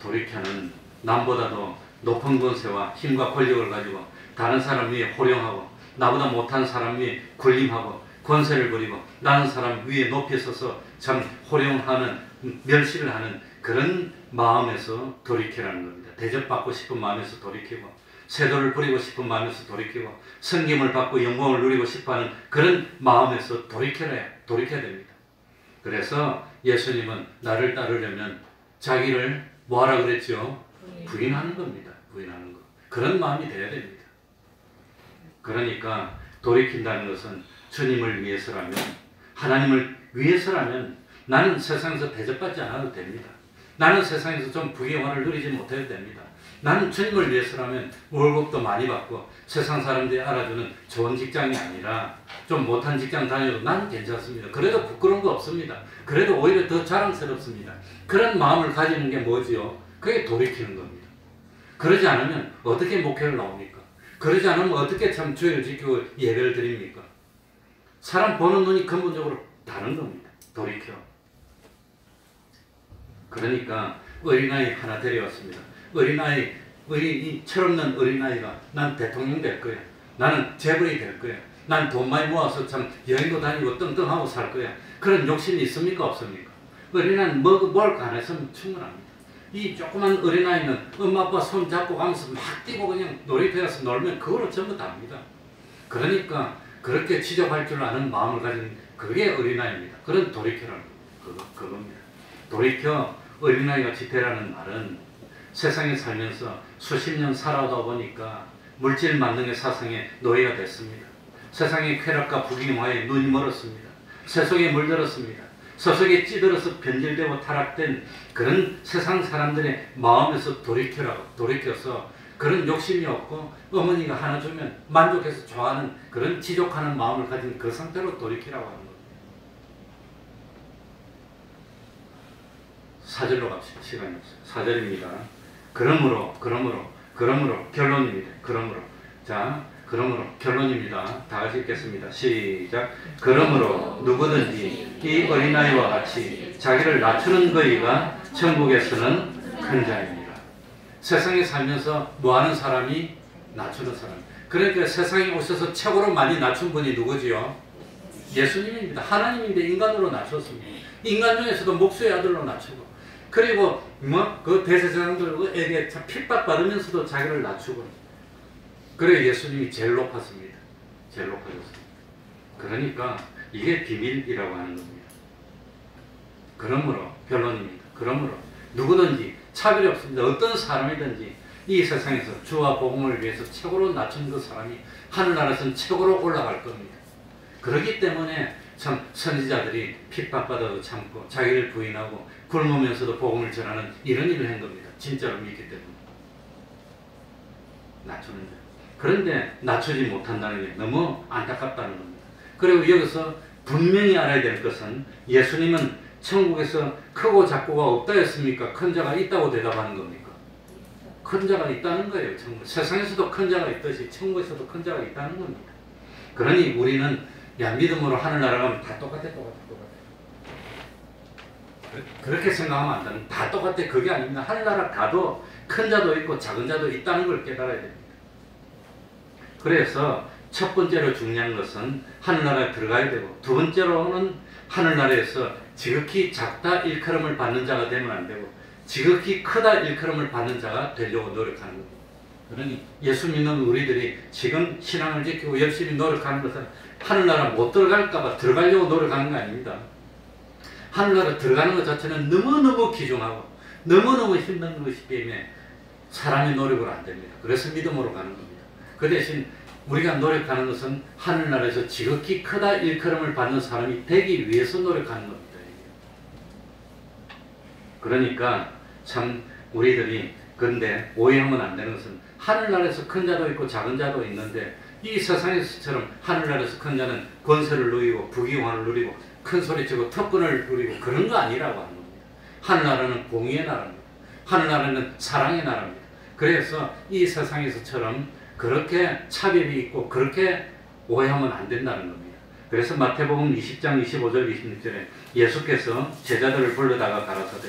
돌이켜는 남보다도 높은 권세와 힘과 권력을 가지고 다른 사람 위에 호령하고, 나보다 못한 사람 위에 군림하고 권세를 부리고, 다른 사람 위에 높이 서서 참 호령하는, 멸시를 하는 그런 마음에서 돌이키라는 겁니다. 대접받고 싶은 마음에서 돌이키고, 세도를 부리고 싶은 마음에서 돌이키고, 섬김을 받고 영광을 누리고 싶어하는 그런 마음에서 돌이켜야 됩니다. 그래서 예수님은 나를 따르려면 자기를 뭐하라 그랬죠? 부인하는 겁니다. 부인하는 것. 그런 마음이 돼야 됩니다. 그러니까 돌이킨다는 것은 주님을 위해서라면, 하나님을 위해서라면 나는 세상에서 대접받지 않아도 됩니다. 나는 세상에서 좀 부귀영화를 누리지 못해도 됩니다. 나는 주님을 위해서라면 월급도 많이 받고 세상 사람들이 알아주는 좋은 직장이 아니라 좀 못한 직장 다녀도 난 괜찮습니다. 그래도 부끄러운 거 없습니다. 그래도 오히려 더 자랑스럽습니다. 그런 마음을 가지는 게 뭐지요? 그게 돌이키는 겁니다. 그러지 않으면 어떻게 목회를 나옵니까? 그러지 않으면 어떻게 참 주의를 지키고 예배를 드립니까? 사람 보는 눈이 근본적으로 다른 겁니다. 돌이켜. 그러니까 어린아이 하나 데려왔습니다. 이 철없는 어린아이가 난 대통령 될 거야. 나는 재벌이 될 거야. 난 돈 많이 모아서 참 여행도 다니고 떵떵하고 살 거야. 그런 욕심이 있습니까? 없습니까? 어린아이는 뭘 가능했으면 충분합니다. 이 조그만 어린아이는 엄마 아빠 손 잡고 가면서 막 뛰고 그냥 놀이터에 가서 놀면 그걸로 전부 답니다. 그러니까 그렇게 지적할 줄 아는 마음을 가진 그게 어린아이입니다. 그런 돌이켜라는 그겁니다. 돌이켜 어린아이가 지태라는 말은 세상에 살면서 수십 년 살아다 보니까 물질 만능의 사상에 노예가 됐습니다. 세상의 쾌락과 부귀영화에 눈이 멀었습니다. 세속에 물들었습니다. 세속에 찌들어서 변질되고 타락된 그런 세상 사람들의 마음에서 돌이켜서 그런 욕심이 없고 어머니가 하나 주면 만족해서 좋아하는 그런 지족하는 마음을 가진 그 상태로 돌이키라고 하는 겁니다. 사절로 갑시다. 시간이 없어요. 사절입니다. 그러므로 결론입니다. 그러므로 결론입니다. 다 같이 읽겠습니다. 시작. 그러므로 누구든지 이 어린아이와 같이 자기를 낮추는 거이가 천국에서는 큰 자입니다. 세상에 살면서 뭐하는 사람이? 낮추는 사람. 그러니까 세상에 오셔서 최고로 많이 낮춘 분이 누구지요? 예수님입니다. 하나님인데 인간으로 낮췄습니다. 인간 중에서도 목수의 아들로 낮추고, 그리고 그 대제사장들에게 핍박받으면서도 자기를 낮추고, 그래 예수님이 제일 높았습니다. 제일 높아졌습니다. 그러니까 이게 비밀이라고 하는 겁니다. 그러므로 결론입니다. 그러므로 누구든지 차별이 없습니다. 어떤 사람이든지 이 세상에서 주와 복음을 위해서 최고로 낮춘 그 사람이 하늘나라에서는 최고로 올라갈 겁니다. 그렇기 때문에 참 선지자들이 핍박받아도 참고 자기를 부인하고 굶으면서도 복음을 전하는 이런 일을 한 겁니다. 진짜로 믿기 때문에. 낮추는 자. 그런데 낮추지 못한다는 게 너무 안타깝다는 겁니다. 그리고 여기서 분명히 알아야 될 것은 예수님은 천국에서 크고 작고가 없다 했습니까? 큰 자가 있다고 대답하는 겁니까? 큰 자가 있다는 거예요. 천국. 세상에서도 큰 자가 있듯이 천국에서도 큰 자가 있다는 겁니다. 그러니 우리는 믿음으로 하늘나라 가면 다 똑같아. 그렇게 생각하면 안 되는, 다 똑같아. 그게 아닙니다. 하늘나라 가도 큰 자도 있고 작은 자도 있다는 걸 깨달아야 됩니다. 그래서 첫 번째로 중요한 것은 하늘나라에 들어가야 되고, 두 번째로는 하늘나라에서 지극히 작다 일컬음을 받는 자가 되면 안 되고 지극히 크다 일컬음을 받는 자가 되려고 노력하는 겁니다. 그러니 예수 믿는 우리들이 지금 신앙을 지키고 열심히 노력하는 것은 하늘나라 못 들어갈까봐 들어가려고 노력하는 거 아닙니다. 하늘나라 들어가는 것 자체는 너무너무 귀중하고 너무너무 힘든 것이기 때문에 사람의 노력으로 안 됩니다. 그래서 믿음으로 가는 겁니다. 그 대신 우리가 노력하는 것은 하늘나라에서 지극히 크다 일컬음을 받는 사람이 되기 위해서 노력하는 겁니다. 그러니까 참 우리들이 근데 오해하면 안 되는 것은 하늘나라에서 큰 자도 있고 작은 자도 있는데 이 세상에서처럼 하늘나라에서 큰 자는 권세를 누리고 부귀영화를 누리고 큰 소리치고 특권을 누리고 그런 거 아니라고 하는 겁니다. 하늘나라는 공의의 나라입니다. 하늘나라는 사랑의 나라입니다. 그래서 이 세상에서처럼 그렇게 차별이 있고 그렇게 오해하면 안 된다는 겁니다. 그래서 마태복음 20장 25절 26절에 예수께서 제자들을 불러다가 가라사대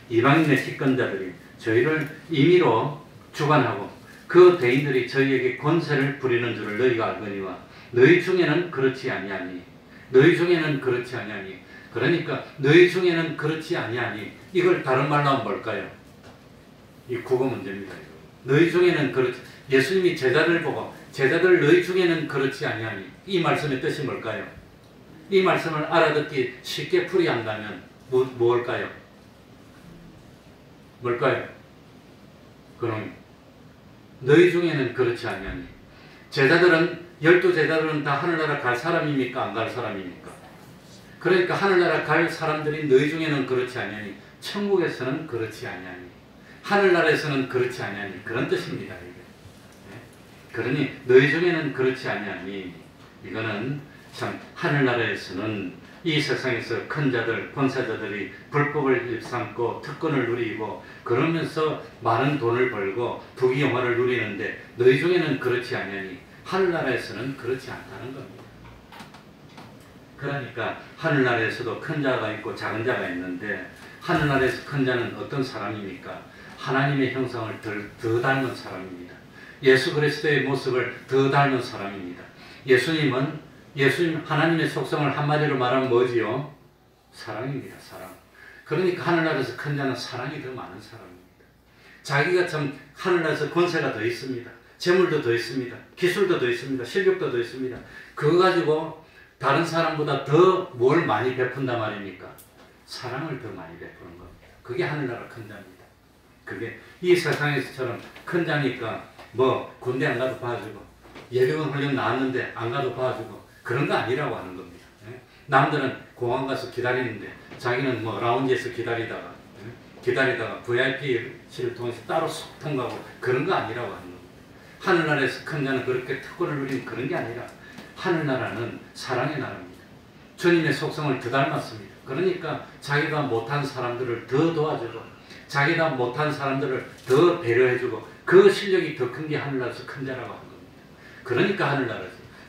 이방인의 집권자들이 저희를 임의로 주관하고 그 대인들이 저희에게 권세를 부리는 줄을 너희가 알거니와 너희 중에는 그렇지 아니하니 너희 중에는 그렇지 아니하니 그러니까 너희 중에는 그렇지 아니하니 이걸 다른 말로 하면 뭘까요? 이 국어 문제입니다. 너희 중에는 그렇지 예수님이 제자들을 보고 제자들 너희 중에는 그렇지 아니하니 이 말씀의 뜻이 뭘까요? 이 말씀을 알아듣기 쉽게 풀이한다면 뭘까요? 뭘까요? 그럼 너희 중에는 그렇지 아니하니 제자들은 12제자들은 다 하늘나라 갈 사람입니까? 안 갈 사람입니까? 그러니까 하늘나라 갈 사람들이 너희 중에는 그렇지 아니하니 천국에서는 그렇지 아니하니 하늘나라에서는 그렇지 아니하니 그런 뜻입니다. 이게. 그러니 너희 중에는 그렇지 아니하니 이거는 참 하늘나라에서는 이 세상에서 큰 자들, 권세자들이 불법을 일삼고 특권을 누리고 그러면서 많은 돈을 벌고 부귀영화를 누리는데 너희 중에는 그렇지 아니하니 하늘나라에서는 그렇지 않다는 겁니다. 그러니까 하늘나라에서도 큰 자가 있고 작은 자가 있는데 하늘나라에서 큰 자는 어떤 사람입니까? 하나님의 형상을 더 닮은 사람입니다. 예수 그리스도의 모습을 더 닮은 사람입니다. 예수님 하나님의 속성을 한마디로 말하면 뭐지요? 사랑입니다. 사랑. 그러니까 하늘나라에서 큰 자는 사랑이 더 많은 사람입니다. 자기가 참 하늘나라에서 권세가 더 있습니다. 재물도 더 있습니다. 기술도 더 있습니다. 실력도 더 있습니다. 그거 가지고 다른 사람보다 더 뭘 많이 베푼단 말입니까? 사랑을 더 많이 베푸는 겁니다. 그게 하늘나라 큰 자입니다. 그게 이 세상에서처럼 큰 자니까 뭐 군대 안 가도 봐주고 예비군 훈련 나왔는데 안 가도 봐주고 그런 거 아니라고 하는 겁니다. 남들은 공항 가서 기다리는데 자기는 뭐 라운지에서 기다리다가 VIP실을 통해서 따로 쏙 통과하고 그런 거 아니라고 하는 겁니다. 하늘나라에서 큰 자는 그렇게 특권을 누리는 그런 게 아니라 하늘나라는 사랑의 나라입니다. 주님의 속성을 더 닮았습니다. 그러니까 자기가 못한 사람들을 더 도와주고 자기가 못한 사람들을 더 배려해주고 그 실력이 더 큰 게 하늘나라에서 큰 자라고 하는 겁니다. 그러니까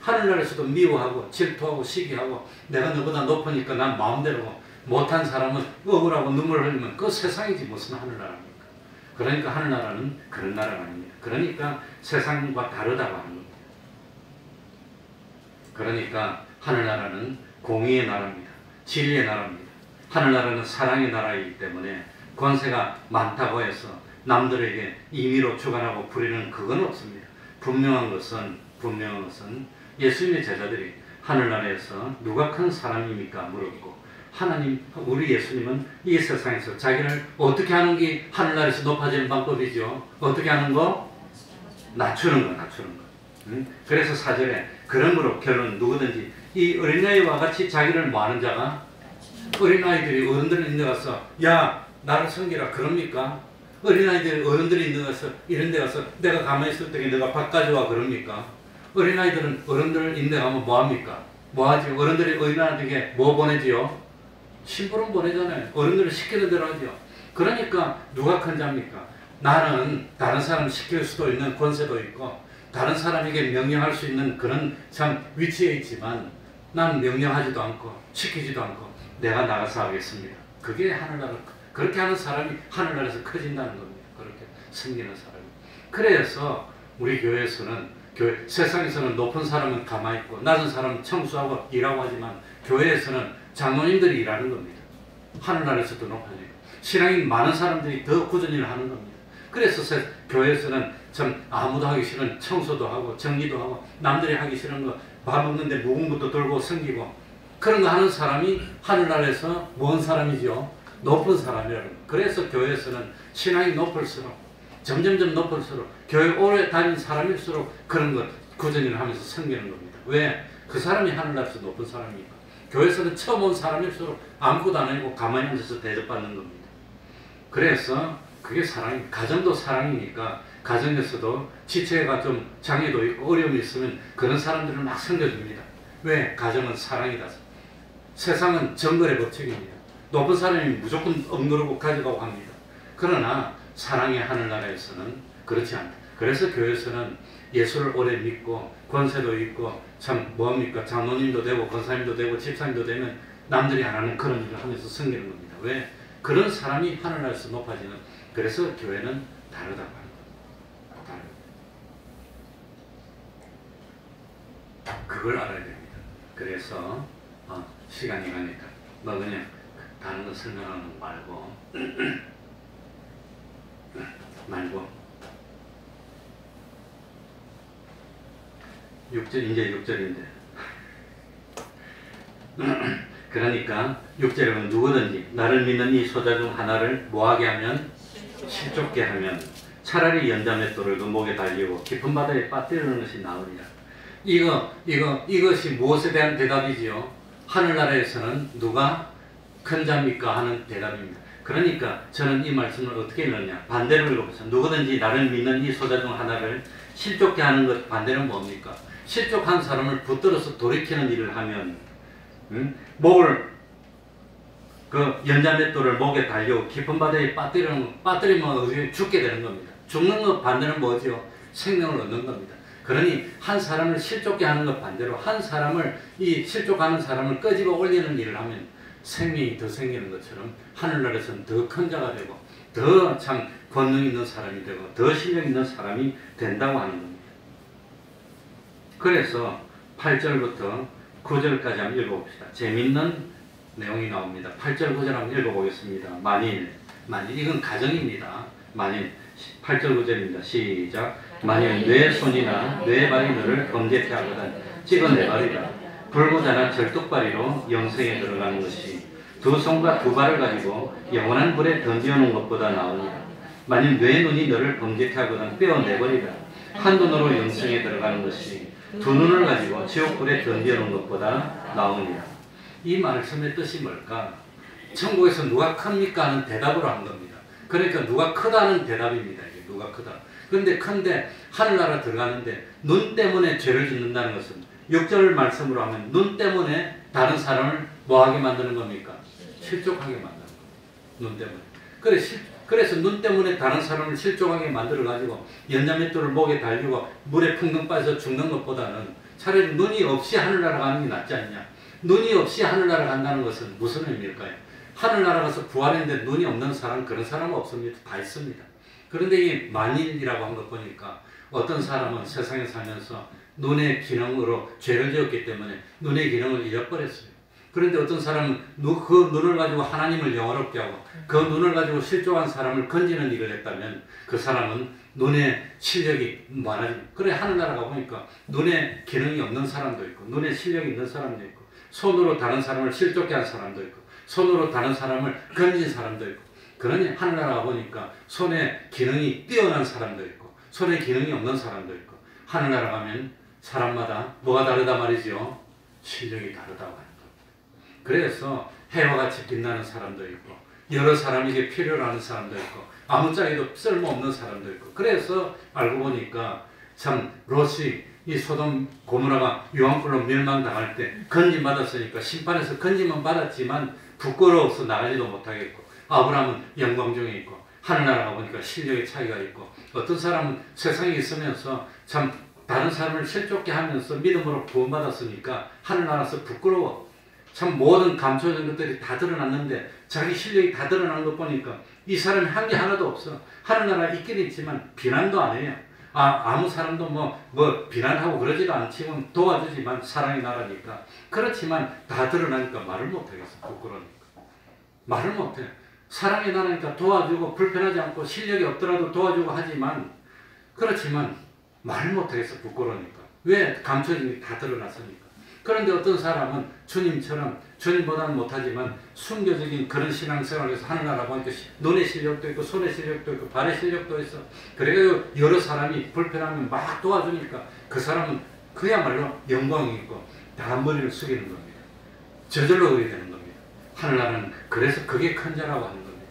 하늘나라에서도 미워하고 질투하고 시기하고 내가 너보다 높으니까 난 마음대로 못한 사람은 억울하고 눈물 흘리면 그 세상이지 무슨 하늘나라입니까? 그러니까 하늘나라는 그런 나라가 아닙니다. 그러니까 세상과 다르다고 하는 겁니다. 그러니까 하늘나라는 공의의 나라입니다. 진리의 나라입니다. 하늘나라는 사랑의 나라이기 때문에 권세가 많다고 해서 남들에게 임의로 주관하고 부리는 그건 없습니다. 분명한 것은 예수님의 제자들이 하늘나라에서 누가 큰 사람입니까? 물었고 하나님, 우리 예수님은 이 세상에서 자기를 어떻게 하는 게 하늘나라에서 높아지는 방법이죠. 어떻게 하는 거? 낮추는 거. 그래서 4절에 그러므로 결론 누구든지 이 어린아이와 같이 자기를 뭐하는 자가 어린아이들이 어른들 있는 데 가서 야 나를 섬기라 그럽니까? 어린아이들이 어른들이 있는 데 가서 이런 데 가서 내가 가만히 있을 때 내가 밥 가져와 그럽니까? 어린아이들은 어른들 있는 데 가면 뭐합니까? 뭐하지? 어른들이 어린아이들에게 뭐 보내지요? 심부름 보내잖아요. 어른들을 시키는 대로 하죠. 그러니까 누가 큰 자입니까? 나는 다른 사람 시킬 수도 있는 권세도 있고 다른 사람에게 명령할 수 있는 그런 참 위치에 있지만 난 명령하지도 않고 시키지도 않고 내가 나가서 하겠습니다. 그게 하늘나라. 그렇게 하는 사람이 하늘나라에서 커진다는 겁니다. 그렇게 섬기는 사람이. 그래서 우리 교회에서는 세상에서는 높은 사람은 가만히 있고 낮은 사람은 청소하고 일하고 하지만 교회에서는 장로님들이 일하는 겁니다. 하늘나라에서도 높아지고 신앙이 많은 사람들이 더 꾸준히 하는 겁니다. 그래서 교회에서는 참 아무도 하기 싫은 청소도 하고 정리도 하고 남들이 하기 싫은 거 밥 먹는데 묵은 것도 들고 섬기고 그런 거 하는 사람이 하늘나라에서 뭔 사람이죠? 높은 사람이라는 거. 그래서 교회에서는 신앙이 높을수록 점점점 높을수록 교회 오래 다닌 사람일수록 그런 것 구전을 하면서 섬기는 겁니다. 왜? 그 사람이 하늘나라에서 높은 사람이니까. 교회에서는 처음 온 사람일수록 아무것도 안 하고 가만히 앉아서 대접받는 겁니다. 그래서 그게 사랑입니다. 가정도 사랑이니까 가정에서도 지체가 좀 장애도 있고 어려움이 있으면 그런 사람들을 막 섬겨줍니다. 왜? 가정은 사랑이라서. 세상은 정글의 법칙입니다. 높은 사람이 무조건 억누르고 가져가고 합니다. 그러나 사랑의 하늘나라에서는 그렇지 않다. 그래서 교회에서는 예수를 오래 믿고 권세도 있고 참 뭡니까? 장로님도 되고 권사님도 되고 집사님도 되면 남들이 안 하는 그런 일을 하면서 섬기는 겁니다. 왜? 그런 사람이 하늘나라에서 높아지는. 그래서 교회는 다르다고 하는 겁니다. 그걸 알아야 됩니다. 그래서 시간이 가니까 뭐 그냥 다른 거 설명하는 거 말고 6절 이제 6절인데 그러니까 6절에 보면 누구든지 나를 믿는 이 소자 중 하나를 뭐하게 하면 실족게 하면 차라리 연자맷돌을 그 목에 달리고 깊은 바다에 빠뜨리는 것이 나으리라. 이것이 무엇에 대한 대답이지요? 하늘나라에서는 누가 큰 자입니까? 하는 대답입니다. 그러니까 저는 이 말씀을 어떻게 읽느냐? 반대로 읽어보세요. 누구든지 나를 믿는 이 소자 중 하나를 실족게 하는 것 반대는 뭡니까? 실족한 사람을 붙들어서 돌이키는 일을 하면 목을 그 연자맷돌을 목에 달려 깊은 바다에 빠뜨리면 어떻게 죽게 되는 겁니다. 죽는 것 반대는 뭐죠? 생명을 얻는 겁니다. 그러니 한 사람을 실족게 하는 것 반대로 한 사람을 이 실족하는 사람을 끄집어 올리는 일을 하면 생명이 더 생기는 것처럼 하늘나라에서는 더 큰 자가 되고 더 참 권능 있는 사람이 되고 더 실력 있는 사람이 된다고 하는 겁니다. 그래서 8절부터 9절까지 한번 읽어봅시다. 재밌는 내용이 나옵니다. 8절 9절 한번 읽어보겠습니다. 만일 이건 가정입니다. 만일 8절 9절입니다. 시작. 만일 내 손이나 내 발이 너를 범죄케 하거든 찍어내버리라. 불구자나 절뚝발이로 영생에 들어가는 것이 두 손과 두 발을 가지고 영원한 불에 던져놓은 것보다 나으니라. 만일 내 눈이 너를 범죄케 하거든 빼어내버리라. 한 눈으로 영생에 들어가는 것이 두 눈을 가지고 지옥불에 던져놓은 것보다 나으니라. 이 말씀의 뜻이 뭘까? 천국에서 누가 큽니까? 하는 대답으로 한 겁니다. 그러니까 누가 크다는 대답입니다. 이게 누가 크다. 그런데 큰데 하늘나라 들어가는데 눈 때문에 죄를 짓는다는 것은 6절 말씀으로 하면 눈 때문에 다른 사람을 뭐하게 만드는 겁니까? 실족하게 만드는 겁니다. 눈 때문에. 그래서 눈 때문에 다른 사람을 실족하게 만들어가지고 연자맷돌을 목에 달리고 물에 풍덩 빠져서 죽는 것보다는 차라리 눈이 없이 하늘나라 가는 게 낫지 않냐. 눈이 없이 하늘나라 간다는 것은 무슨 의미일까요? 하늘나라 가서 부활했는데 눈이 없는 사람, 그런 사람은 없습니다. 다 있습니다. 그런데 이 만일이라고 한 것 보니까 어떤 사람은 세상에 살면서 눈의 기능으로 죄를 지었기 때문에 눈의 기능을 잃어버렸어요. 그런데 어떤 사람은 그 눈을 가지고 하나님을 영화롭게 하고 그 눈을 가지고 실족한 사람을 건지는 일을 했다면 그 사람은 눈의 실력이 많아집니다. 그래 하늘나라 가보니까 눈의 기능이 없는 사람도 있고 눈의 실력이 있는 사람도 있고 손으로 다른 사람을 실족게 한 사람도 있고 손으로 다른 사람을 건진 사람도 있고 그러니 하늘나라 가보니까 손에 기능이 뛰어난 사람도 있고 손에 기능이 없는 사람도 있고 하늘나라 가면 사람마다 뭐가 다르다 말이죠. 실력이 다르다고 하는 겁니다. 그래서 해와 같이 빛나는 사람도 있고 여러 사람에게 필요로 하는 사람도 있고 아무짝에도 쓸모없는 사람도 있고 그래서 알고 보니까 참 롯이 이 소돔 고모라가 유황불로 멸망당할 때 건짐받았으니까 심판에서 건짐은 받았지만 부끄러워서 나가지도 못하겠고 아브라함은 영광 중에 있고 하늘나라 가보니까 실력의 차이가 있고 어떤 사람은 세상에 있으면서 참 다른 사람을 실족게 하면서 믿음으로 구원받았으니까 하늘나라에서 부끄러워. 참 모든 감춰진 것들이 다 드러났는데 자기 실력이 다 드러난 것 보니까 이 사람이 한 게 하나도 없어. 하늘나라 있긴 있지만 비난도 안 해요. 아무 사람도 뭐 비난하고 그러지도 않지만 도와주지만 사랑의 나라니까. 그렇지만 다 드러나니까 말을 못하겠어. 부끄러우니까. 말을 못해. 사랑의 나라니까 도와주고 불편하지 않고 실력이 없더라도 도와주고 하지만 그렇지만 말을 못하겠어. 부끄러우니까. 왜? 감춰진 게 다 드러났으니까. 그런데 어떤 사람은 주님처럼 주님보다는 못하지만 순교적인 그런 신앙생활에서 하늘나라 보니까 눈의 실력도 있고 손의 실력도 있고 발의 실력도 있어. 그래서 여러 사람이 불편하면 막 도와주니까 그 사람은 그야말로 영광이 있고 다 머리를 숙이는 겁니다. 저절로 그렇게 되는 겁니다. 하늘나라는 그래서 그게 큰 자라고 하는 겁니다.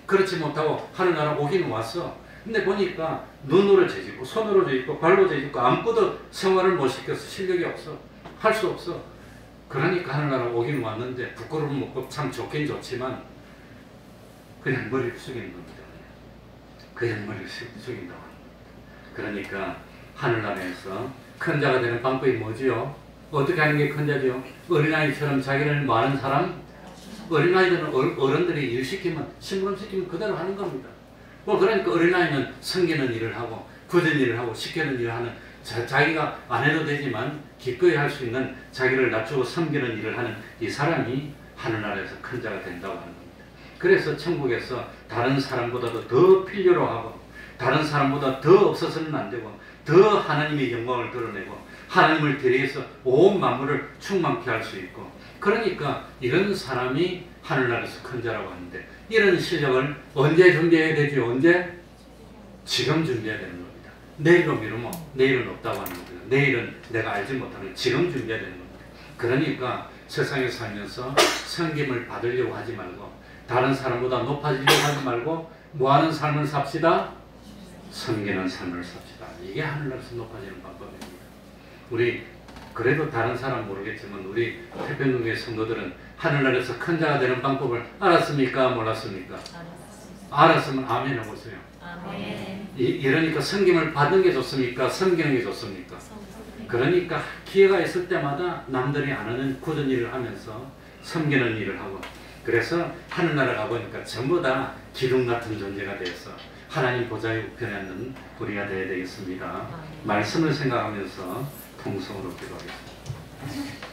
그렇지 못하고 하늘나라 오기는 왔어. 근데 보니까 눈으로 죄짓고 손으로 죄짓고 발로 죄짓고 아무것도 생활을 못 시켜서 실력이 없어. 할 수 없어. 그러니까 하늘나라 오기는 왔는데 부끄러움 먹고 참 좋긴 좋지만 그냥 머리를 숙이는 겁니다. 그냥 머리를 숙인다고 합니다. 그러니까 하늘나라에서 큰 자가 되는 방법이 뭐지요? 어떻게 하는 게 큰 자죠? 어린아이처럼 자기를 많은 사람, 어린아이들은 어른들이 일 시키면 심부름시키면 그대로 하는 겁니다. 그러니까 어린아이는 섬기는 일을 하고 굳은 일을 하고 시키는 일을 하는 자기가 안 해도 되지만 기꺼이 할 수 있는 자기를 낮추고 섬기는 일을 하는 이 사람이 하늘나라에서 큰 자가 된다고 하는 겁니다. 그래서 천국에서 다른 사람보다도 더 필요로 하고 다른 사람보다 더 없어서는 안 되고 더 하나님의 영광을 드러내고 하나님을 대리해서 온 만물을 충만케 할 수 있고 그러니까 이런 사람이 하늘나라에서 큰 자라고 하는데 이런 실력을 언제 준비해야 되죠? 언제? 지금 준비해야 되는 겁니다. 내일로 미루면 내일은 없다고 하는 겁니다. 내일은 내가 알지 못하는 지금 준비해야 되는 겁니다. 그러니까 세상에 살면서 섬김을 받으려고 하지 말고 다른 사람보다 높아지려고 하지 말고 뭐하는 삶을 삽시다? 섬기는 삶을 삽시다. 이게 하늘나라에서 높아지는 방법입니다. 우리 그래도 다른 사람 모르겠지만 우리 태평교회 성도들은 하늘나라에서 큰 자가 되는 방법을 알았습니까? 몰랐습니까? 알았으면 아멘 해보세요. 아멘. 이러니까 섬김을 받는 게 좋습니까? 섬기는 게 좋습니까? 그러니까 기회가 있을 때마다 남들이 안 하는 굳은 일을 하면서 섬기는 일을 하고 그래서 하늘나라 가보니까 전부 다 기둥 같은 존재가 되어서 하나님 보좌에 우편에 앉는 우리가 되어야 되겠습니다. 말씀을 생각하면서 통성으로 기도하겠습니다.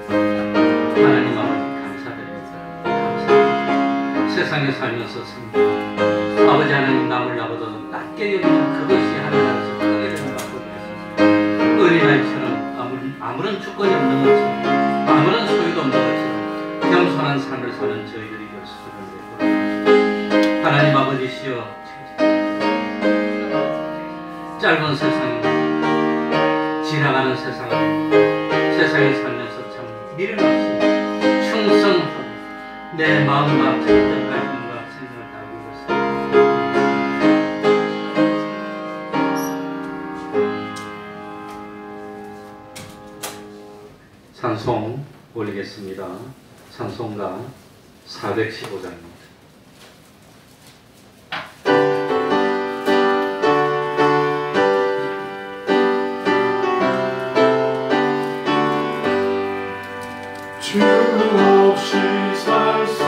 하나님 아버지 감사드립니다. 감사합니다. 세상에 살면서 섬기고 아버지 하나님 남을 나보다 낮게 여기는 그것이 하늘나라에서 크게 되는 방법이었습니다. 어린아이처럼 아무런 주권이 없는 것처럼 아무런 소유도 없는 것처럼 겸손한 삶을 사는 저희들이 될 수 있는 것 하나님 아버지시여 짧은 세상 지나가는 세상에 살면서 참 미련 없이 충성하고 내 마음과 절대과 힘과 생명을 다하고 있습니다. 찬송 올리겠습니다. 찬송가 415장입니다. 주 없이 살 수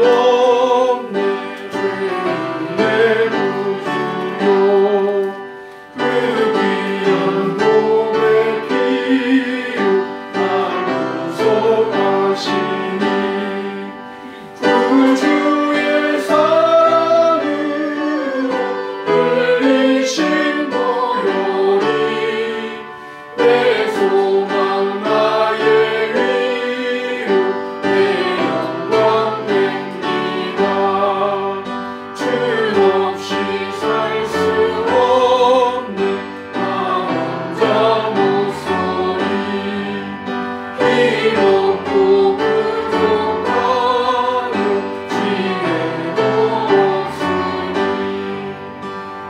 없네 죄는 내 구주요 그 귀한 몸의 피로 날 구속하시니 구주의 사랑으로 흘리신 보혈이 내 소망 나의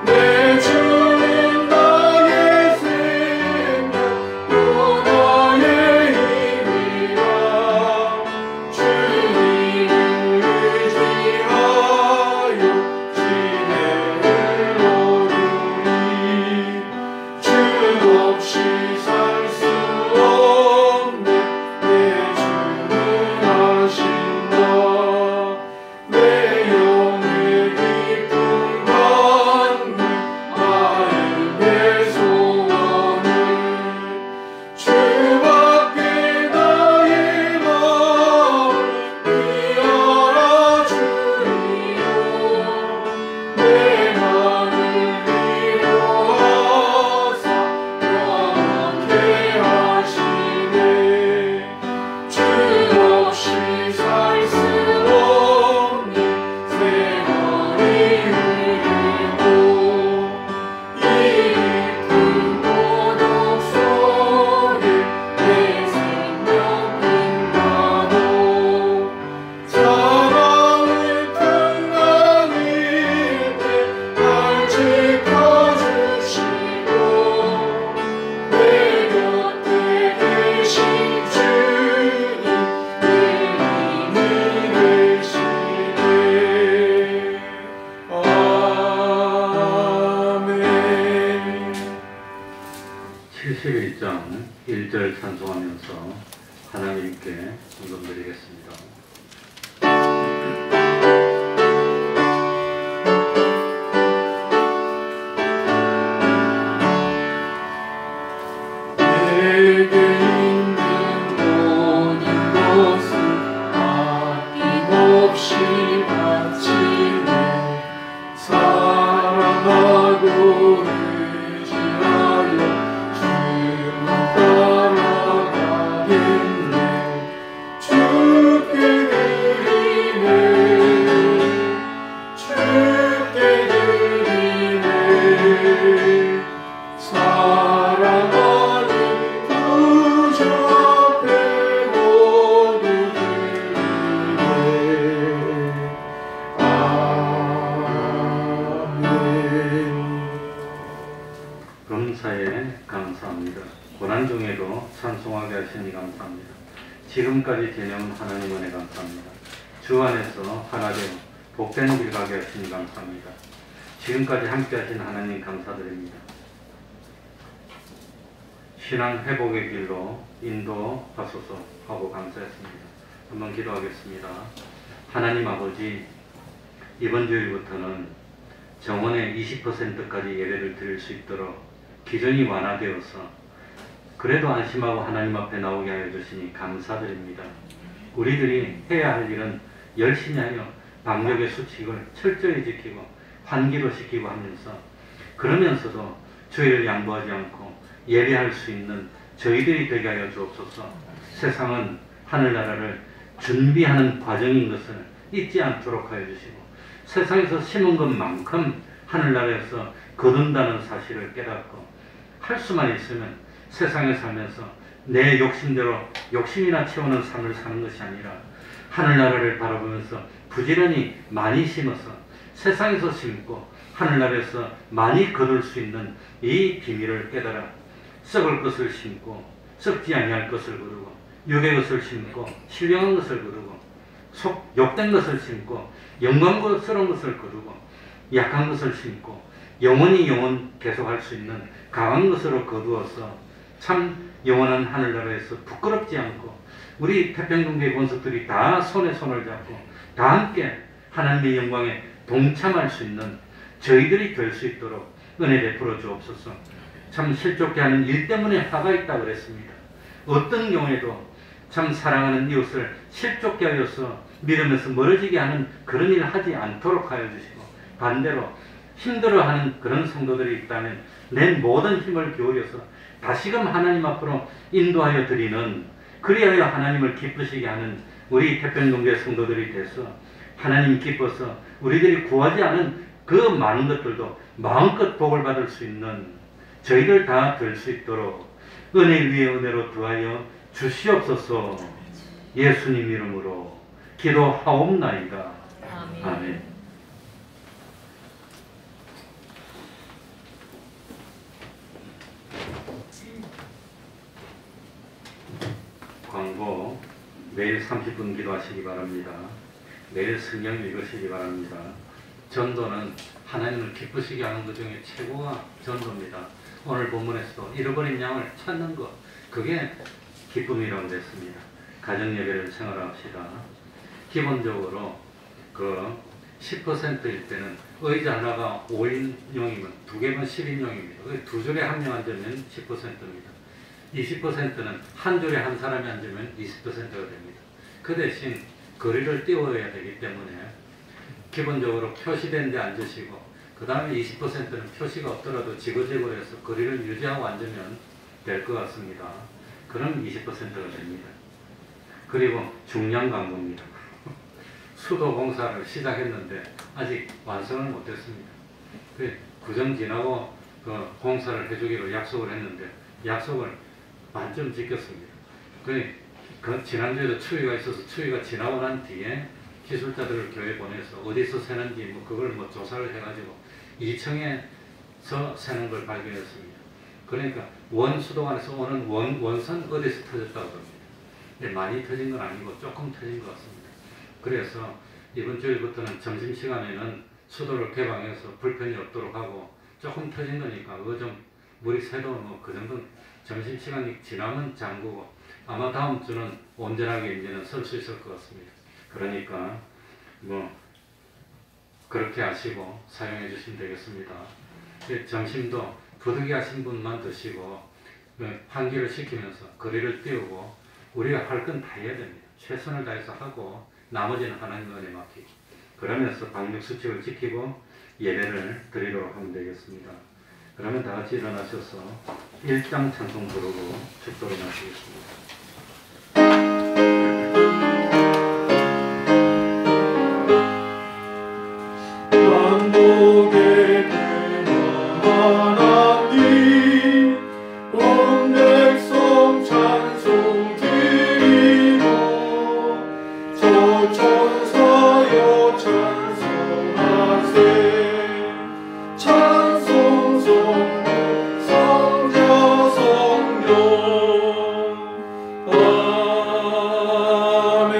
내 주는 나의 생명 또 나의 힘이라 주님을 의지하여 지혜를 얻으리 주 없이 살 수 없네 내 기도하면서 하나님께 헌금드리겠습니다. 내게 있는 모든 것을 아낌없이 바치네. 사랑하고 의지하여 주만 따라가겠네. 주께 드리네. 주께 드리네. 사랑하는 구주 앞에 모두 드리네. 아멘. 범사에 감사합니다. 고난 중에도 찬송하게 하시니 감사합니다. 지금까지 지내온 하나님 은혜 감사합니다. 주 안에서 하나 되어 복된 길 가게 하시니 감사합니다. 지금까지 함께 하신 하나님 감사드립니다. 신앙 회복의 길로 인도하소서 하고 감사했습니다. 한번 기도하겠습니다. 하나님 아버지, 이번 주일부터는 정원의 20%까지 예배를 드릴 수 있도록 기준이 완화되어서 그래도 안심하고 하나님 앞에 나오게 하여 주시니 감사드립니다. 우리들이 해야 할 일은 열심히 하여 방역의 수칙을 철저히 지키고 환기도 시키고 하면서, 그러면서도 주의를 양보하지 않고 예배할 수 있는 저희들이 되게 하여 주옵소서. 세상은 하늘나라를 준비하는 과정인 것을 잊지 않도록 하여 주시고, 세상에서 심은 것만큼 하늘나라에서 거둔다는 사실을 깨닫고, 할 수만 있으면 세상에 살면서 내 욕심대로 욕심이나 채우는 삶을 사는 것이 아니라 하늘나라를 바라보면서 부지런히 많이 심어서 세상에서 심고 하늘나라에서 많이 거둘 수 있는 이 비밀을 깨달아 썩을 것을 심고 썩지 아니할 것을 거두고, 육의 것을 심고 신령한 것을 거두고, 욕된 것을 심고 영광스러운 것을 거두고, 약한 것을 심고 영원히 영원 계속할 수 있는 강한 것으로 거두어서 참 영원한 하늘나라에서 부끄럽지 않고 우리 태평경계 권속들이 다 손에 손을 잡고 다 함께 하나님의 영광에 동참할 수 있는 저희들이 될 수 있도록 은혜 베풀어 주옵소서. 참 실족해 하는 일 때문에 화가 있다고 그랬습니다. 어떤 경우에도 참 사랑하는 이웃을 실족해 하여서 믿으면서 멀어지게 하는 그런 일을 하지 않도록 하여 주시고, 반대로 힘들어하는 그런 성도들이 있다면 내 모든 힘을 기울여서 다시금 하나님 앞으로 인도하여 드리는, 그리하여 하나님을 기쁘시게 하는 우리 태평동교회 성도들이 돼서 하나님 기뻐서 우리들이 구하지 않은 그 많은 것들도 마음껏 복을 받을 수 있는 저희들 다 될 수 있도록 은혜 위에 은혜로 더하여 주시옵소서. 예수님 이름으로 기도하옵나이다. 아멘. 광고, 매일 30분 기도하시기 바랍니다. 매일 성경 읽으시기 바랍니다. 전도는 하나님을 기쁘시게 하는 것 중에 최고가 전도입니다. 오늘 본문에서도 잃어버린 양을 찾는 것, 그게 기쁨이라고 했습니다. 가정예배를 생활합시다. 기본적으로 그 10%일 때는 의자 하나가 5인용이면 2개면 10인용입니다. 두 줄에 한 명 앉으면 10%입니다. 20%는 한 줄에 한 사람이 앉으면 20%가 됩니다. 그 대신 거리를 띄워야 되기 때문에 기본적으로 표시된 데 앉으시고, 그 다음에 20%는 표시가 없더라도 지그재그로 해서 거리를 유지하고 앉으면 될 것 같습니다. 그럼 20%가 됩니다. 그리고 중요한 광고입니다. 수도 공사를 시작했는데 아직 완성을 못했습니다. 구정 지나고 그 공사를 해주기로 약속을 했는데 약속을 반쯤 지켰습니다. 그 지난주에도 추위가 있어서 추위가 지나고 난 뒤에 기술자들을 교회에 보내서 어디서 새는지 그걸 조사를 해가지고 2층에서 새는 걸 발견했습니다. 그러니까 원수도관에서 오는 원선 어디서 터졌다고 합니다. 많이 터진 건 아니고 조금 터진 것 같습니다. 그래서 이번 주일부터는 점심시간에는 수도를 개방해서 불편이 없도록 하고, 조금 터진 거니까 그거 좀 물이 새도 그 정도는 점심시간이 지나면 잠그고, 아마 다음 주는 온전하게 이제는 설 수 있을 것 같습니다. 그러니까 뭐 그렇게 하시고 사용해 주시면 되겠습니다. 점심도 부득이 하신 분만 드시고 환기를 시키면서 거리를 띄우고 우리가 할 건 다 해야 됩니다. 최선을 다해서 하고 나머지는 하나님 은혜 맡기고 그러면서 방역수칙을 지키고 예배를 드리도록 하면 되겠습니다. 그러면 다 같이 일어나셔서 1장 찬송 부르고 축도를 마치겠습니다. 만복의 하나님 온 백성 찬송 드리고 저 천사여 찬송하세 찬송 성부 성자 성령 아멘.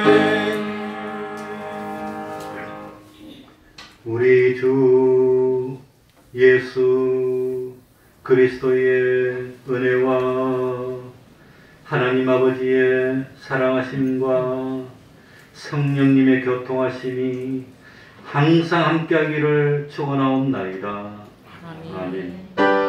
우리 주 예수 그리스도의 은혜와 하나님 아버지의 사랑하심과 성령님의 교통하심이 항상 함께하기를 축원하옵나이다. 아멘.